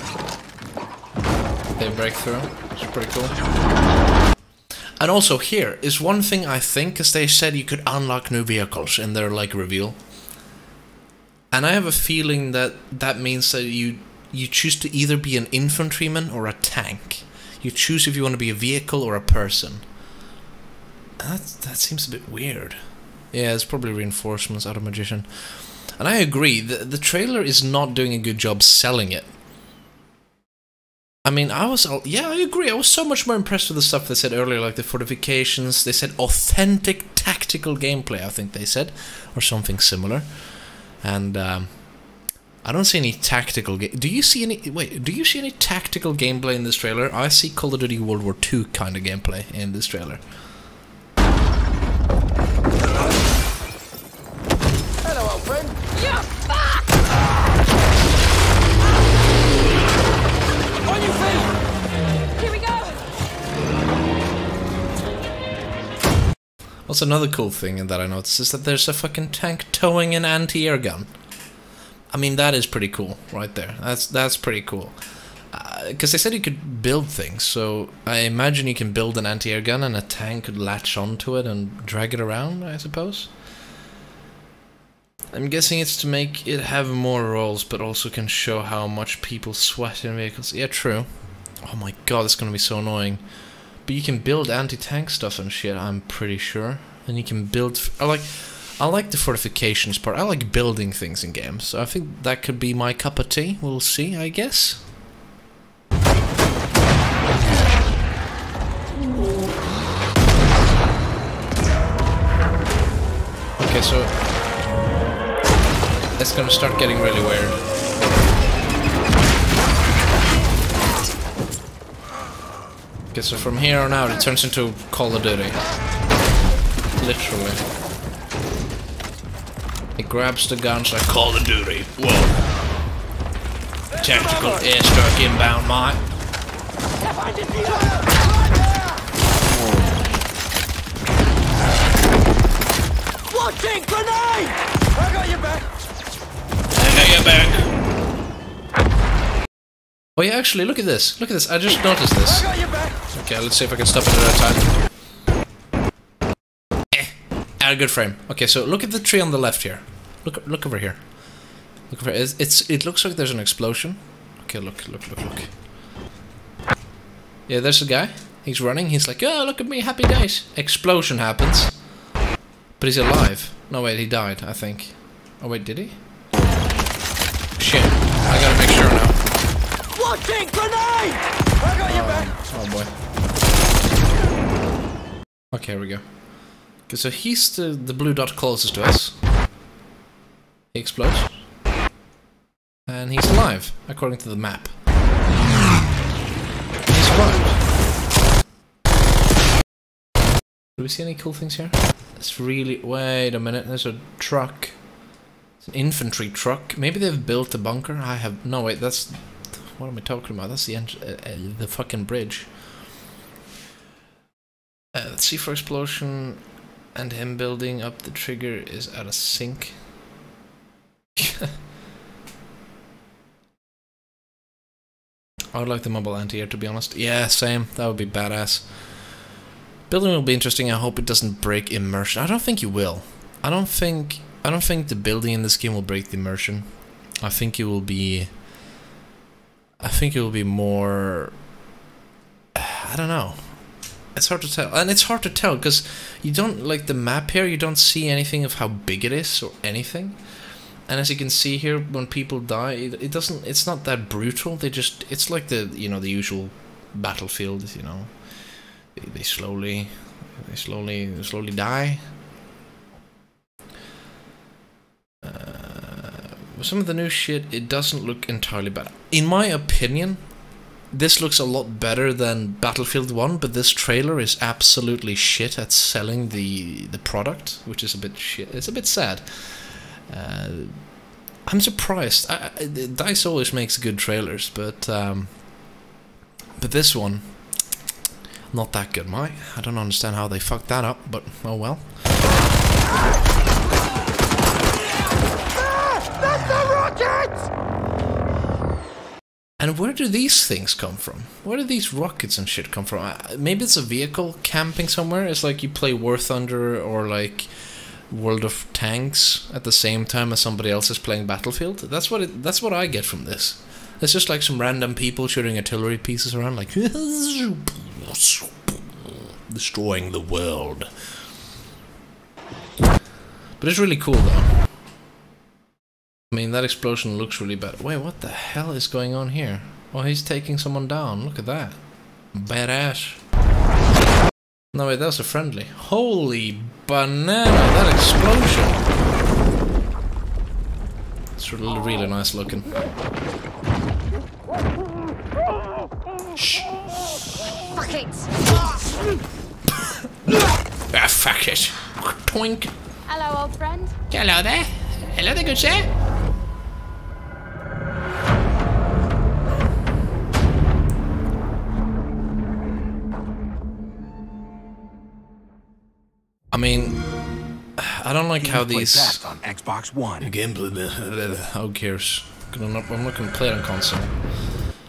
They break through. It's pretty cool. And also here is one thing I think, because they said you could unlock new vehicles in their like reveal. And I have a feeling that that means that you choose to either be an infantryman or a tank. You choose if you want to be a vehicle or a person. That seems a bit weird. Yeah, it's probably reinforcements out of Magician. And I agree, the trailer is not doing a good job selling it. I mean, I agree, I was so much more impressed with the stuff they said earlier, like the fortifications. They said authentic tactical gameplay, I think they said, or something similar. And I don't see any tactical do you see any tactical gameplay in this trailer? I see Call of Duty World War II kind of gameplay in this trailer. Hello, old friend. Yeah, fuck! On your feet! Here we go! What's another cool thing that I noticed is that there's a fucking tank towing an anti-air gun. I mean, that is pretty cool, right there. That's pretty cool. Because they said you could build things, so I imagine you can build an anti-air gun and a tank could latch onto it and drag it around, I suppose. I'm guessing it's to make it have more roles, but also can show how much people sweat in vehicles. Yeah, true. Oh my god, it's gonna be so annoying. But you can build anti-tank stuff and shit, I'm pretty sure. And you can build... I like the fortifications part. I like building things in games. So I think that could be my cup of tea. We'll see, I guess. Okay, so... it's gonna start getting really weird. Okay, so from here on out it turns into Call of Duty. Literally. It grabs the guns like Call of Duty. Whoa. Tactical airstrike inbound, mate. Watching grenade! I got your back. I got your back. Oh yeah, actually, look at this. Look at this. I just noticed this. I got your back. Okay, let's see if I can stop it at a time. At a good frame. Okay, so look at the tree on the left here. Look over here. Look over here. It looks like there's an explosion. Okay, look. Yeah, there's a guy. He's running. He's like, oh, look at me, happy days. Explosion happens. But he's alive. No, wait, he died, I think. Oh, wait, did he? Shit. I gotta make sure now. Watching grenade! I got your back. Oh boy. Okay, here we go. Okay, so he's the blue dot closest to us. He explodes. And he's alive, according to the map. He's alive. Do we see any cool things here? It's really... wait a minute, there's a truck. It's an infantry truck. Maybe they've built a bunker? I have... no, wait, that's... what am I talking about? That's the fucking bridge. Let's see for explosion and him building up the trigger is out of sync. I would like the mobile anti-air, to be honest. Yeah, same. That would be badass. Building will be interesting. I hope it doesn't break immersion. I don't think you will. I don't think the building in this game will break the immersion. I think it will be more, I don't know. It's hard to tell. And it's hard to tell because you don't, like the map here, you don't see anything of how big it is or anything. And as you can see here, when people die, it's not that brutal. It's like the, you know, the usual Battlefield, you know. They slowly die. Some of the new shit, it doesn't look entirely bad. In my opinion, this looks a lot better than Battlefield 1, but this trailer is absolutely shit at selling the product, which is a bit shit. It's a bit sad. I'm surprised. DICE always makes good trailers, but this one, not that good, Mike. I don't understand how they fucked that up, but oh well. That's the rockets! And where do these things come from? Where do these rockets and shit come from? Maybe it's a vehicle camping somewhere. It's like you play War Thunder or like World of Tanks at the same time as somebody else is playing Battlefield. That's what I get from this. It's just like some random people shooting artillery pieces around, like destroying the world. But it's really cool though. I mean, that explosion looks really bad. Wait, what the hell is going on here? Oh, he's taking someone down. Look at that. Badass. No, wait, that was a friendly. Holy banana, that explosion. It's really nice looking. Shh. Fuck it! Ah, fuck it. Twink. Hello, old friend. Hello there. Hello there, good sir. I mean, I don't like how these best on Xbox One. Gameplay. Who cares? I'm not gonna play it on console.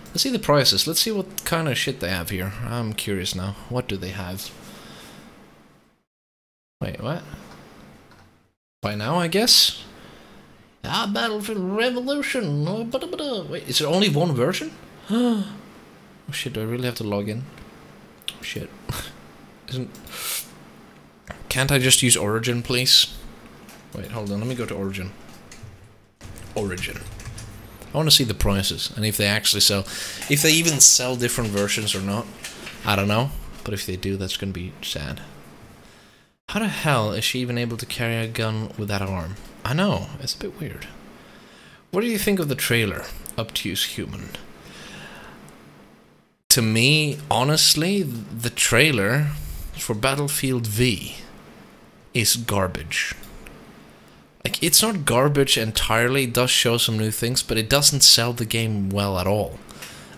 Let's see the prices. Let's see what kind of shit they have here. I'm curious now. What do they have? Wait, what? By now, I guess. Ah, Battlefield Revolution. Wait, is there only one version? Oh shit! Do I really have to log in? Oh, shit. Can't I just use Origin, please? Wait, hold on. Let me go to Origin. Origin. I want to see the prices and if they actually sell. If they even sell different versions or not, I don't know. But if they do, that's gonna be sad. How the hell is she even able to carry a gun with that arm? I know, it's a bit weird. What do you think of the trailer? Obtuse Human. To me, honestly, the trailer for Battlefield V is garbage. Like, it's not garbage entirely, it does show some new things, but it doesn't sell the game well at all.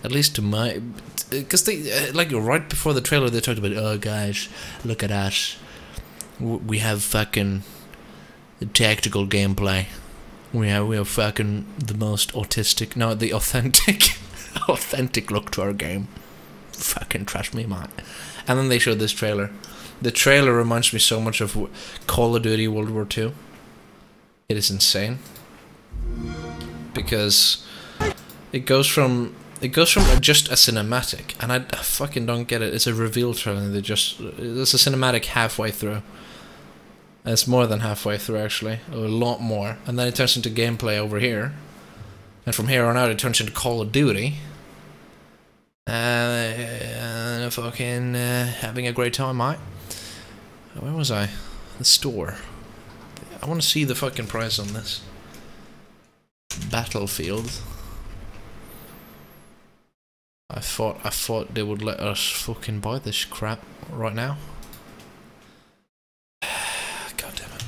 At least to my... Because they, like, right before the trailer, they talked about, oh guys, look at us. We have fucking tactical gameplay. We have fucking the most autistic... No, the authentic... authentic look to our game. Fucking trust me, man. And then they showed this trailer. The trailer reminds me so much of Call of Duty World War II. It is insane. Because it goes from just a cinematic, and I fucking don't get it. It's a reveal trailer. There's a cinematic halfway through. And it's more than halfway through, actually. A lot more. And then it turns into gameplay over here. And from here on out, it turns into Call of Duty. Fucking having a great time, mate. Where was I? The store. I want to see the fucking price on this. Battlefield. I thought they would let us fucking buy this crap right now. God damn it.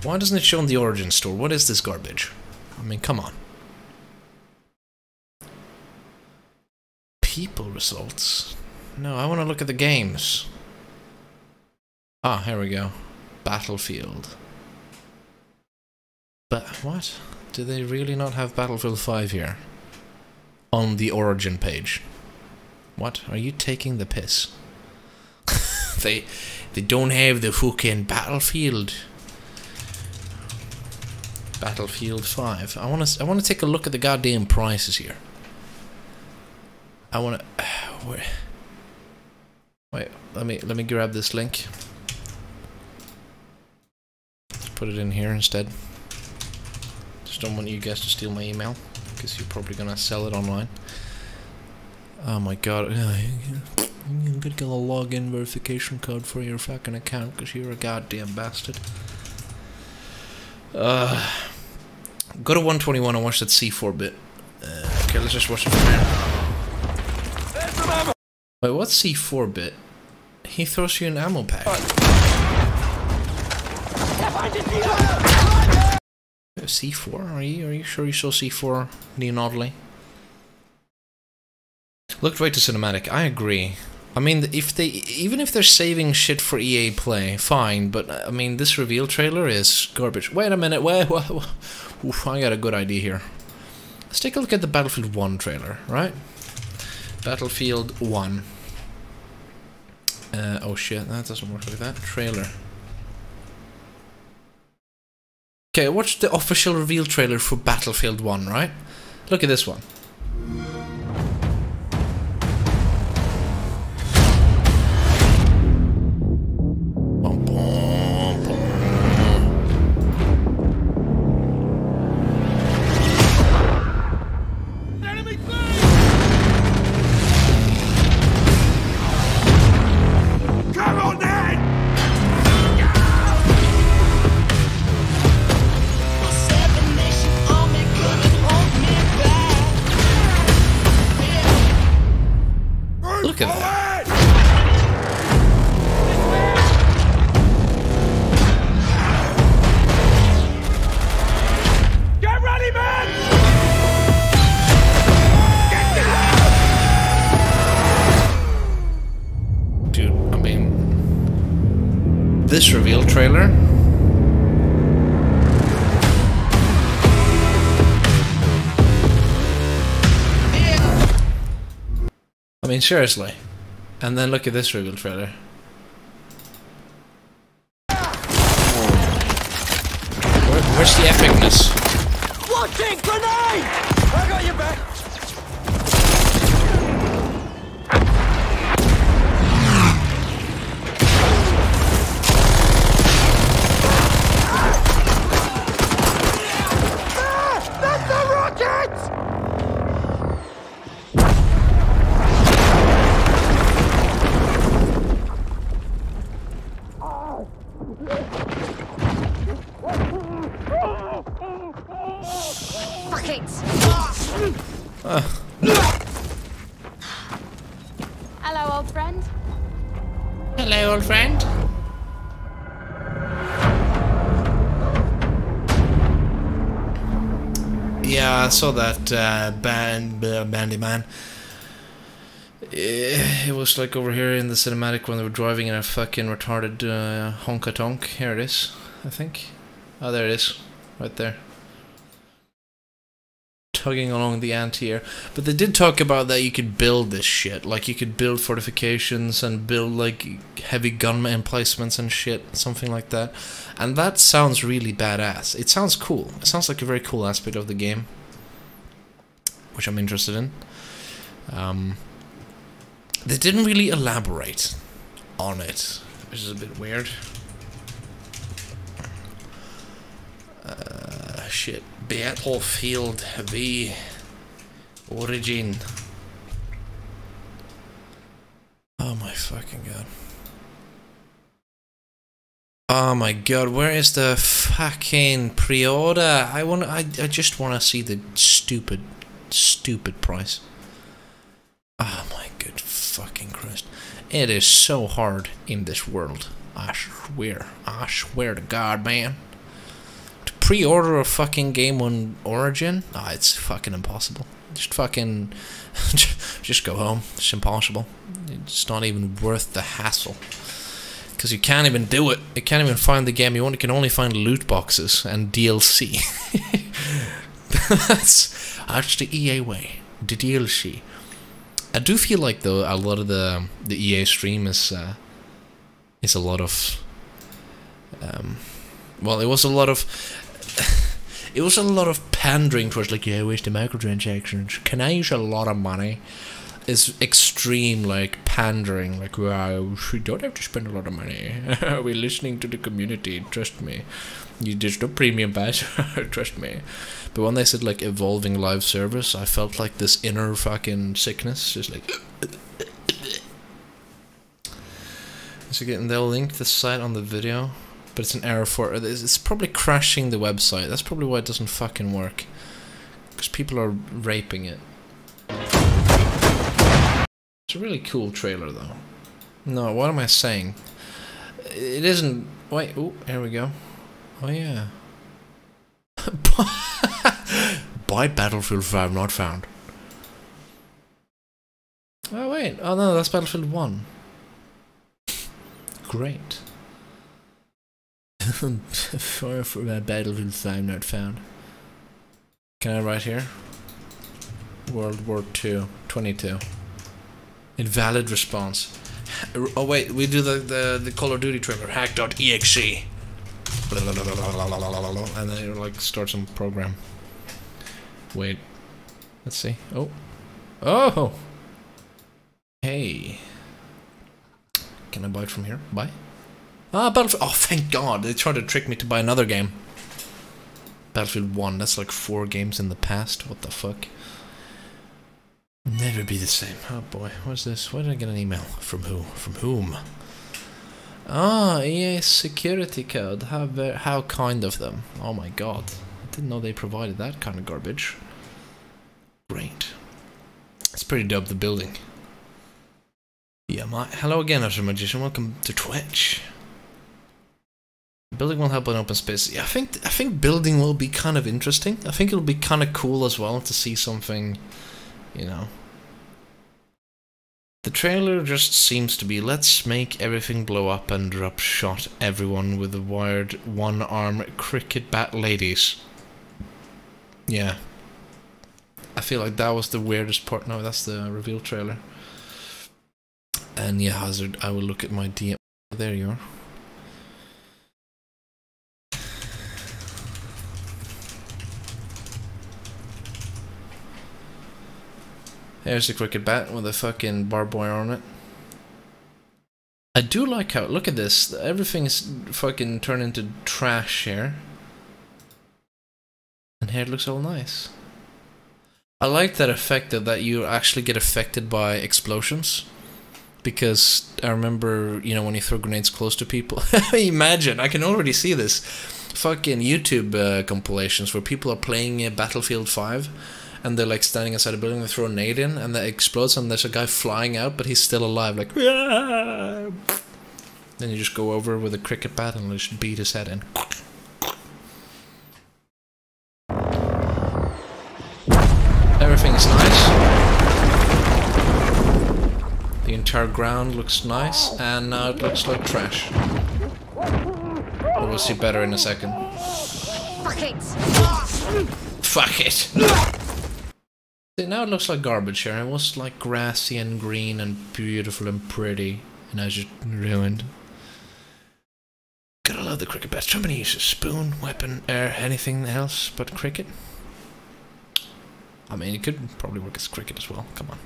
Why doesn't it show in the Origin store? What is this garbage? I mean, come on. People results. No, I want to look at the games. Ah, here we go. Battlefield. But what? Do they really not have Battlefield 5 here? On the Origin page. What? Are you taking the piss? they don't have the fucking Battlefield 5. I want to take a look at the goddamn prices here. I want to wait, let me grab this link. Let's put it in here instead. Just don't want you guys to steal my email, because you're probably gonna sell it online. Oh my god. You could get a login verification code for your fucking account because you're a goddamn bastard. Go to 121 and watch that C4 bit. Okay, let's just watch it from here. Wait, what's C4 bit? He throws you an ammo pack. C4? Are you sure you saw C4, Neonodley? Looked right to cinematic. I agree. I mean, even if they're saving shit for EA Play, fine. But I mean, this reveal trailer is garbage. Wait a minute. Wait. Oof, I got a good idea here. Let's take a look at the Battlefield 1 trailer, right? Battlefield 1. Oh shit, that doesn't work like that. Trailer. Okay, watch the official reveal trailer for Battlefield 1, right? Look at this one. Look at that. Get ready, man! Get down! Dude, I mean, this reveal trailer. I mean, seriously. And then look at this reveal trailer. Where's the epicness? Launching grenade! I got your back! That's the rockets! Hello, old friend. Hello, old friend. Yeah, I saw that Bandy Man. It was like over here in the cinematic when they were driving in a fucking retarded honka-tonk. Here it is, I think. Oh, there it is. Right there. Tugging along the anti-air. But they did talk about that you could build this shit. Like, you could build fortifications and build, like, heavy gun emplacements and shit. Something like that. And that sounds really badass. It sounds cool. It sounds like a very cool aspect of the game. Which I'm interested in. They didn't really elaborate on it, which is a bit weird. Shit. Battlefield V Origin. Oh my fucking god. Oh my god, where is the fucking pre-order? I just wanna see the stupid price. Oh my good fucking Christ. It is so hard in this world. I swear to God, man. To pre-order a fucking game on Origin? Ah, it's fucking impossible. Just fucking... just go home. It's impossible. It's not even worth the hassle. Because you can't even do it. You can't even find the game you want. You can only find loot boxes and DLC. That's the EA way. The DLC. I do feel like, though, a lot of the EA stream is is a lot of well, it was a lot of it was a lot of pandering towards like, yeah, where's the microtransactions? Can I use a lot of money? Is extreme like pandering, like, wow, we don't have to spend a lot of money. We're listening to the community, trust me. There's no premium pass, trust me. But when they said like evolving live service, I felt like this inner fucking sickness, just like. So again, they'll link the site on the video, but it's an error for it. It's probably crashing the website. That's probably why it doesn't fucking work, because people are raping it. It's a really cool trailer, though. No, what am I saying? It isn't. Wait, oh, here we go. Oh, yeah. Buy Battlefield 5 not found. Oh, wait. Oh, no, that's Battlefield 1. Great. For Battlefield 5 not found. Can I write here? World War II 22. Invalid response. Oh wait, we do the Call of Duty trailer. Hack.exe. And then it like starts some program. Wait. Let's see. Oh. Oh! Hey. Can I buy it from here? Buy? Ah, Battlefield. Oh, thank God. They tried to trick me to buy another game. Battlefield 1. That's like 4 games in the past. What the fuck? Never be the same. Oh boy, what's this? Why did I get an email? From who? From whom? Ah, EA security code. How kind of them. Oh my God. I didn't know they provided that kind of garbage. Great. It's pretty dope, the building. Yeah, hello again, After Magician. Welcome to Twitch. Building will help in open space. Yeah, I think building will be kind of interesting. I think it'll be kind of cool as well to see something, you know. The trailer just seems to be, let's make everything blow up and drop shot everyone with the wired one-arm cricket bat ladies. Yeah. I feel like that was the weirdest part. No, that's the reveal trailer. And yeah, Hazard, I will look at my DM. There you are. There's a cricket bat with a fucking barbed wire on it. I do like how, look at this, everything is fucking turned into trash here. And here it looks all nice. I like that effect that you actually get affected by explosions. Because I remember, you know, when you throw grenades close to people. Imagine, I can already see this. Fucking YouTube compilations where people are playing Battlefield 5. And they're like standing outside a building, they throw a nade in, and that explodes, and there's a guy flying out, but he's still alive, like, Aah! Then you just go over with a cricket bat and just beat his head in. Everything's nice. The entire ground looks nice, and now it looks like trash. But we'll see better in a second. Fuck it! Fuck it! See, now it looks like garbage here. It was like grassy and green and beautiful and pretty, and now it's just ruined. Gotta love the cricket bat. Somebody uses spoon, weapon, anything else but cricket. I mean, it could probably work as cricket as well. Come on.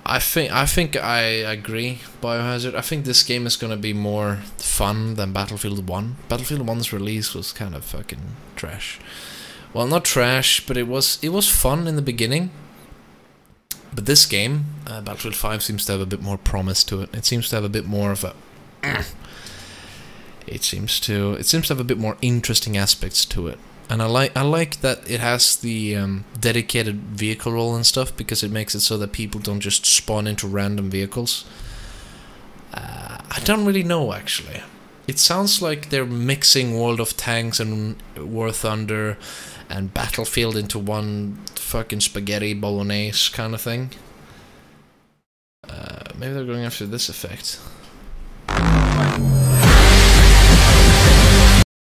I think I agree, Biohazard. I think this game is gonna be more fun than Battlefield 1. Battlefield 1's release was kind of fucking trash. Well, not trash, but it was fun in the beginning. But this game, Battlefield 5, seems to have a bit more promise to it. It seems to have a bit more of a. It seems to have a bit more interesting aspects to it, and I like that it has the dedicated vehicle role and stuff, because it makes it so that people don't just spawn into random vehicles. I don't really know, actually. It sounds like they're mixing World of Tanks and War Thunder and Battlefield into one fucking spaghetti bolognese kind of thing. Maybe they're going after this effect.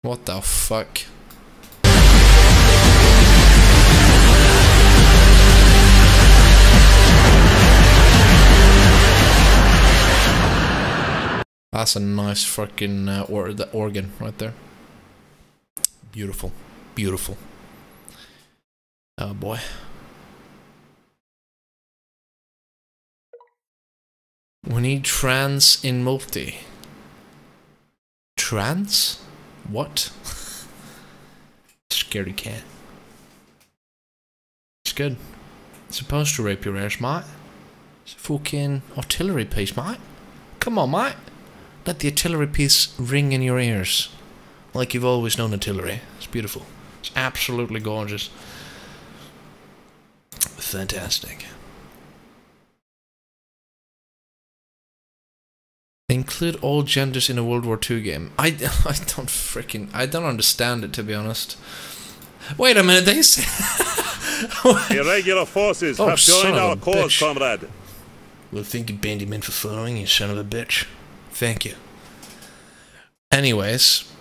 What the fuck? That's a nice fucking the organ right there. Beautiful. Beautiful. Oh boy. We need trans in multi. Trans? What? Scaredy cat. It's good. It's supposed to rape your ears, mate. It's a fucking artillery piece, mate. Come on, mate. Let the artillery piece ring in your ears. Like you've always known artillery. It's beautiful. It's absolutely gorgeous. Fantastic. Include all genders in a World War II game. I don't understand it, to be honest. Wait a minute, they say... Irregular forces have joined our cause, comrade. Well, thank you, Bandyman, for following, you son of a bitch. Thank you. Anyways,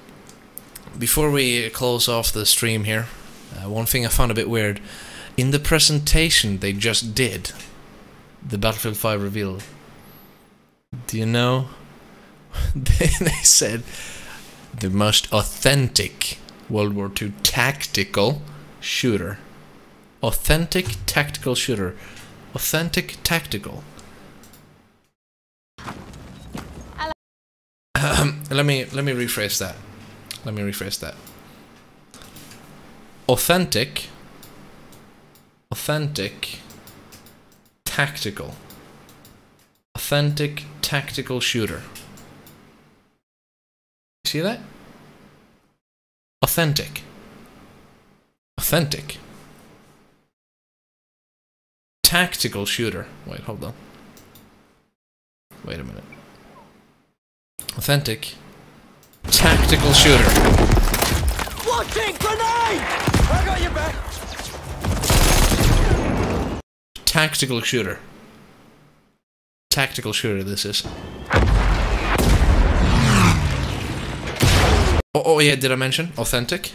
before we close off the stream here, one thing I found a bit weird. In the presentation they just did, the Battlefield 5 reveal, do you know? They said the most authentic World War II tactical shooter. Authentic tactical shooter. Authentic tactical. Let me rephrase that. Let me rephrase that. Authentic tactical. Authentic tactical shooter. See that? Authentic. Authentic. Tactical shooter. Wait, hold on. Wait a minute. Authentic. Tactical shooter. Launching grenade! I got your back! Tactical shooter. Tactical shooter, this is. Oh yeah, did I mention? Authentic?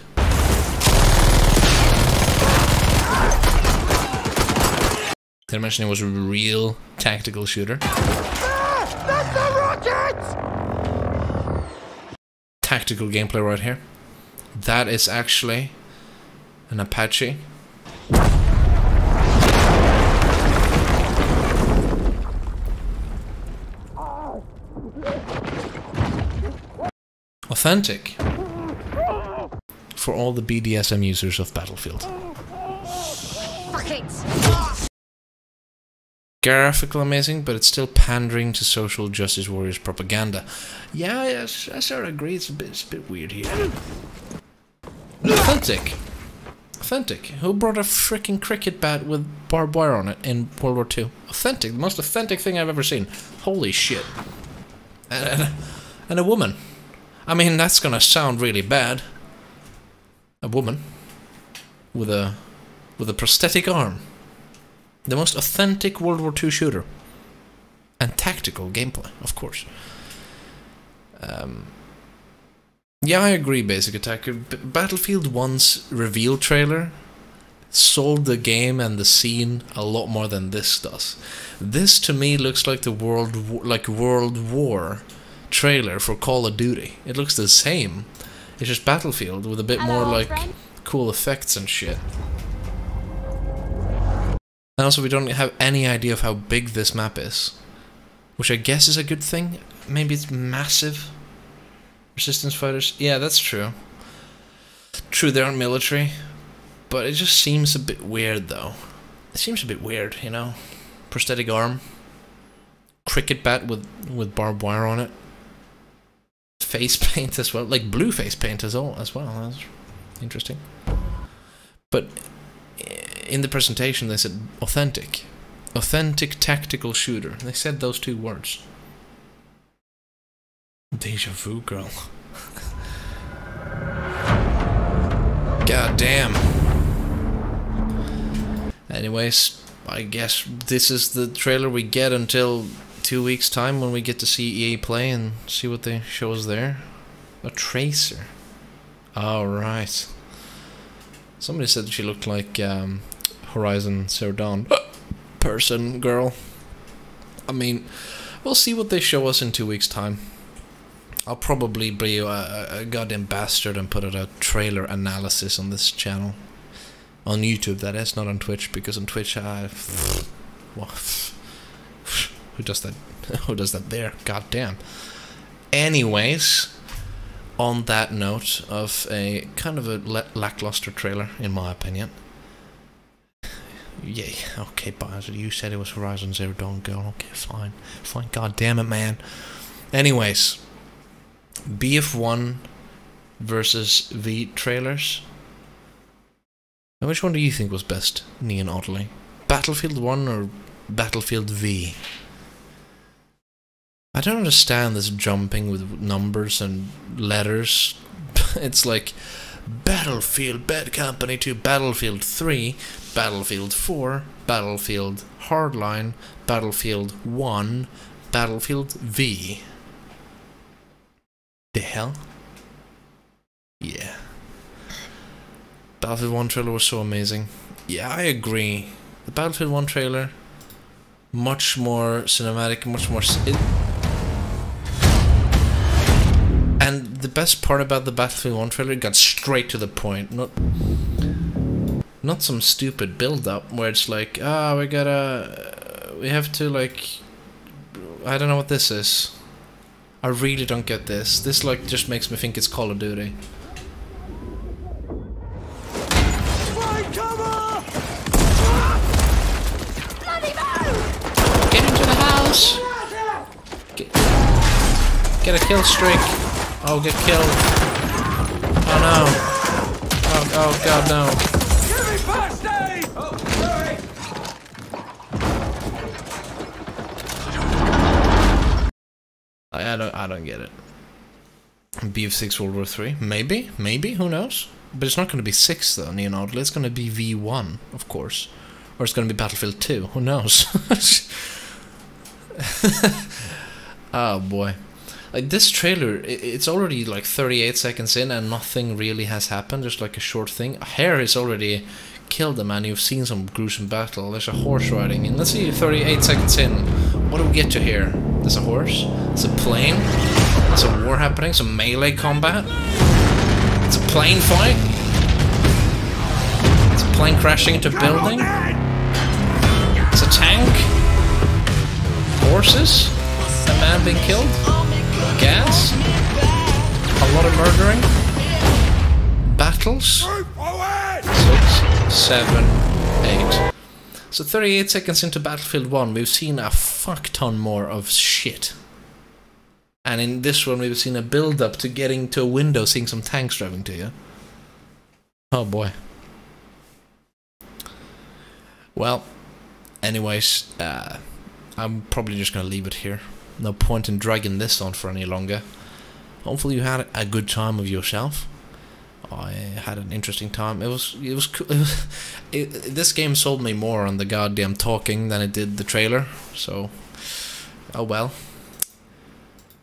Did I mention it was a real tactical shooter? That's the rockets! Tactical gameplay right here. That is actually an Apache. Authentic. For all the BDSM users of Battlefield. Graphical amazing, but it's still pandering to social justice warriors propaganda. Yeah, yes, I sort of agree. It's a bit weird here. Authentic. Authentic. Who brought a freaking cricket bat with barbed wire on it in World War II? Authentic. The most authentic thing I've ever seen. Holy shit. And a woman. I mean, that's gonna sound really bad. A woman with a prosthetic arm. The most authentic World War II shooter. And tactical gameplay, of course. Yeah, I agree, Basic Attacker. Battlefield 1's reveal trailer sold the game and the scene a lot more than this does. This, to me, looks like the World War trailer for Call of Duty. It looks the same. It's just Battlefield with a bit more like cool effects and shit. And also we don't have any idea of how big this map is. Which I guess is a good thing. Maybe it's massive. Resistance fighters. Yeah, that's true. True, they aren't military. But it just seems a bit weird though. It seems a bit weird, you know? Prosthetic arm. Cricket bat with barbed wire on it. Face paint as well. Like blue face paint as well. That's interesting. But in the presentation they said authentic. Authentic tactical shooter. They said those two words. Deja vu, girl. God damn. Anyways, I guess this is the trailer we get until 2 weeks time when we get to see EA play and see what they show us there. A Tracer. Alright. Somebody said she looked like Horizon Zero Dawn person, girl. I mean, we'll see what they show us in 2 weeks time. I'll probably be a goddamn bastard and put out a trailer analysis on this channel. On YouTube, that is, not on Twitch, because on Twitch who does that? Who does that there? God damn. Anyways, on that note of a kind of a lackluster trailer, in my opinion. Yay. Okay, Bowser, you said it was Horizon Zero Dawn Girl. Okay, fine. Fine. God damn it, man. Anyways, BF1 versus V trailers. Now, which one do you think was best, Neon Oddly? Battlefield 1 or Battlefield V? I don't understand this jumping with numbers and letters. It's like Battlefield Bad Company 2, Battlefield 3, Battlefield 4, Battlefield Hardline, Battlefield 1, Battlefield V. The hell? Yeah. Battlefield 1 trailer was so amazing. Yeah, I agree. The Battlefield 1 trailer, much more cinematic, much more... And the best part about the Battlefield 1 trailer, it got straight to the point. Not some stupid build-up where it's like, we have to, like... I don't know what this is. I really don't get this. This, like, just makes me think it's Call of Duty. Get into the house! Get a kill streak. Oh, get killed. Oh no. Oh god, no. Give me first aid! Oh, sorry. I don't get it. BF6 World War 3? Maybe, who knows? But it's not going to be 6 though, Neon Oddly. It's going to be V1, of course. Or it's going to be Battlefield 2, who knows? Oh boy. Like, this trailer, it's already like 38 seconds in and nothing really has happened, just like a short thing. A hare has already killed a man. You've seen some gruesome battle. There's a horse riding in. Let's see, 38 seconds in. What do we get to here? There's a horse. There's a plane. There's a war happening. Some melee combat. It's a plane fight. It's a plane crashing into a building. It's a tank. Horses. A man being killed. Gas. A lot of murdering. Battles. 6, 7, 8. So 38 seconds into Battlefield 1, we've seen a fuck ton more of shit. And in this one, we've seen a build-up to getting to a window, seeing some tanks driving to you. Oh boy. Well, anyways, I'm probably just gonna leave it here. No point in dragging this on for any longer. Hopefully you had a good time with yourself. I had an interesting time. It was cool. This game sold me more on the goddamn talking than it did the trailer. So, oh well.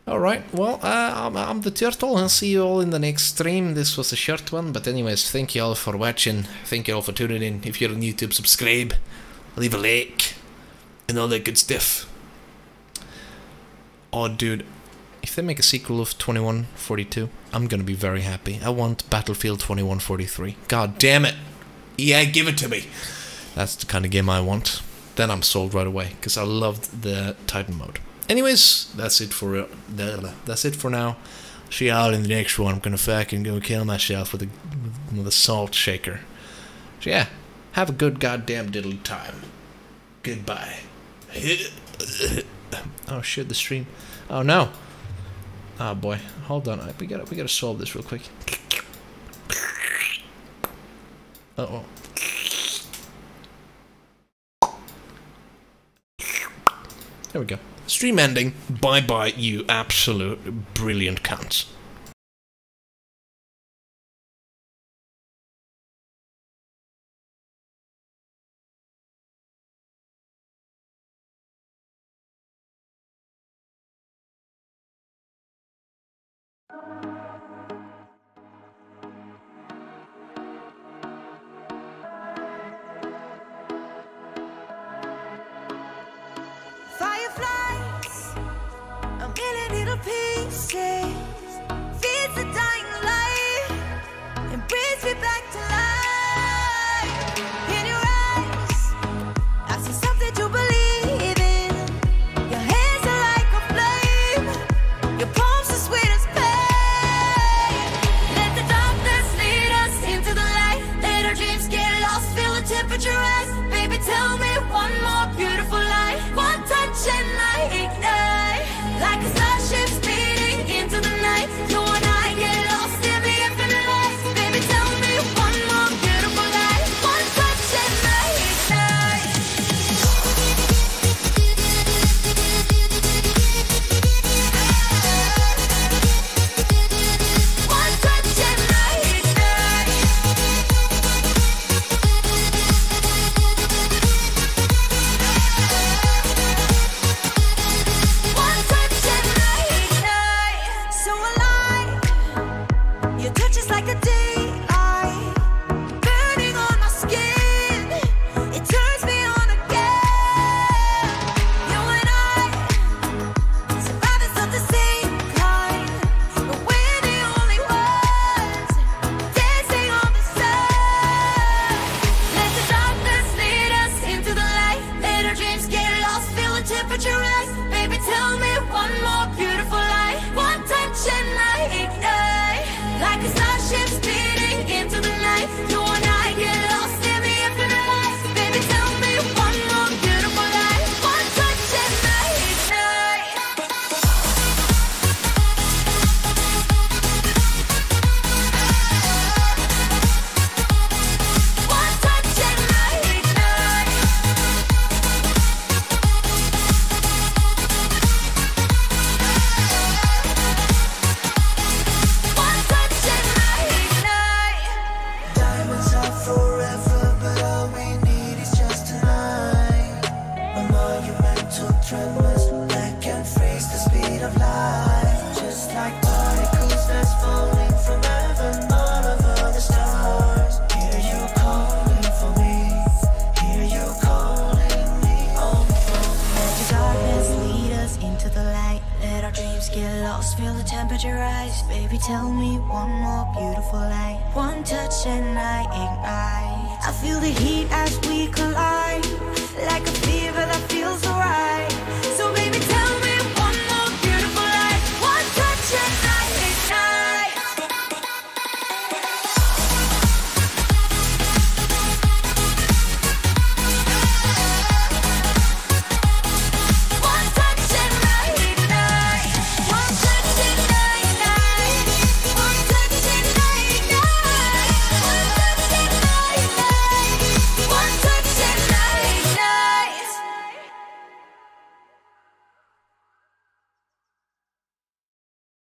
Alright, well, I'm the Turtle. I'll see you all in the next stream. This was a short one, but anyways, thank you all for watching. Thank you all for tuning in. If you're on YouTube, subscribe, leave a like, and all that good stuff. Oh, dude, if they make a sequel of 2142, I'm gonna be very happy. I want Battlefield 2143. God damn it! EA, give it to me! That's the kind of game I want. Then I'm sold right away, because I loved the Titan mode. Anyways, that's it for now. See y'all in the next one. I'm gonna fucking go kill myself with a salt shaker. So yeah, have a good goddamn diddly time. Goodbye. Oh shit, the stream. Oh no. Oh boy, hold on. We gotta solve this real quick. Uh-oh. There we go. Stream ending. Bye bye, you absolute brilliant cunts. Fireflies, a million little pieces. waves get lost, feel the temperature rise. Baby, tell me one more beautiful lie. One touch and I ignite. I feel the heat as we collide, like a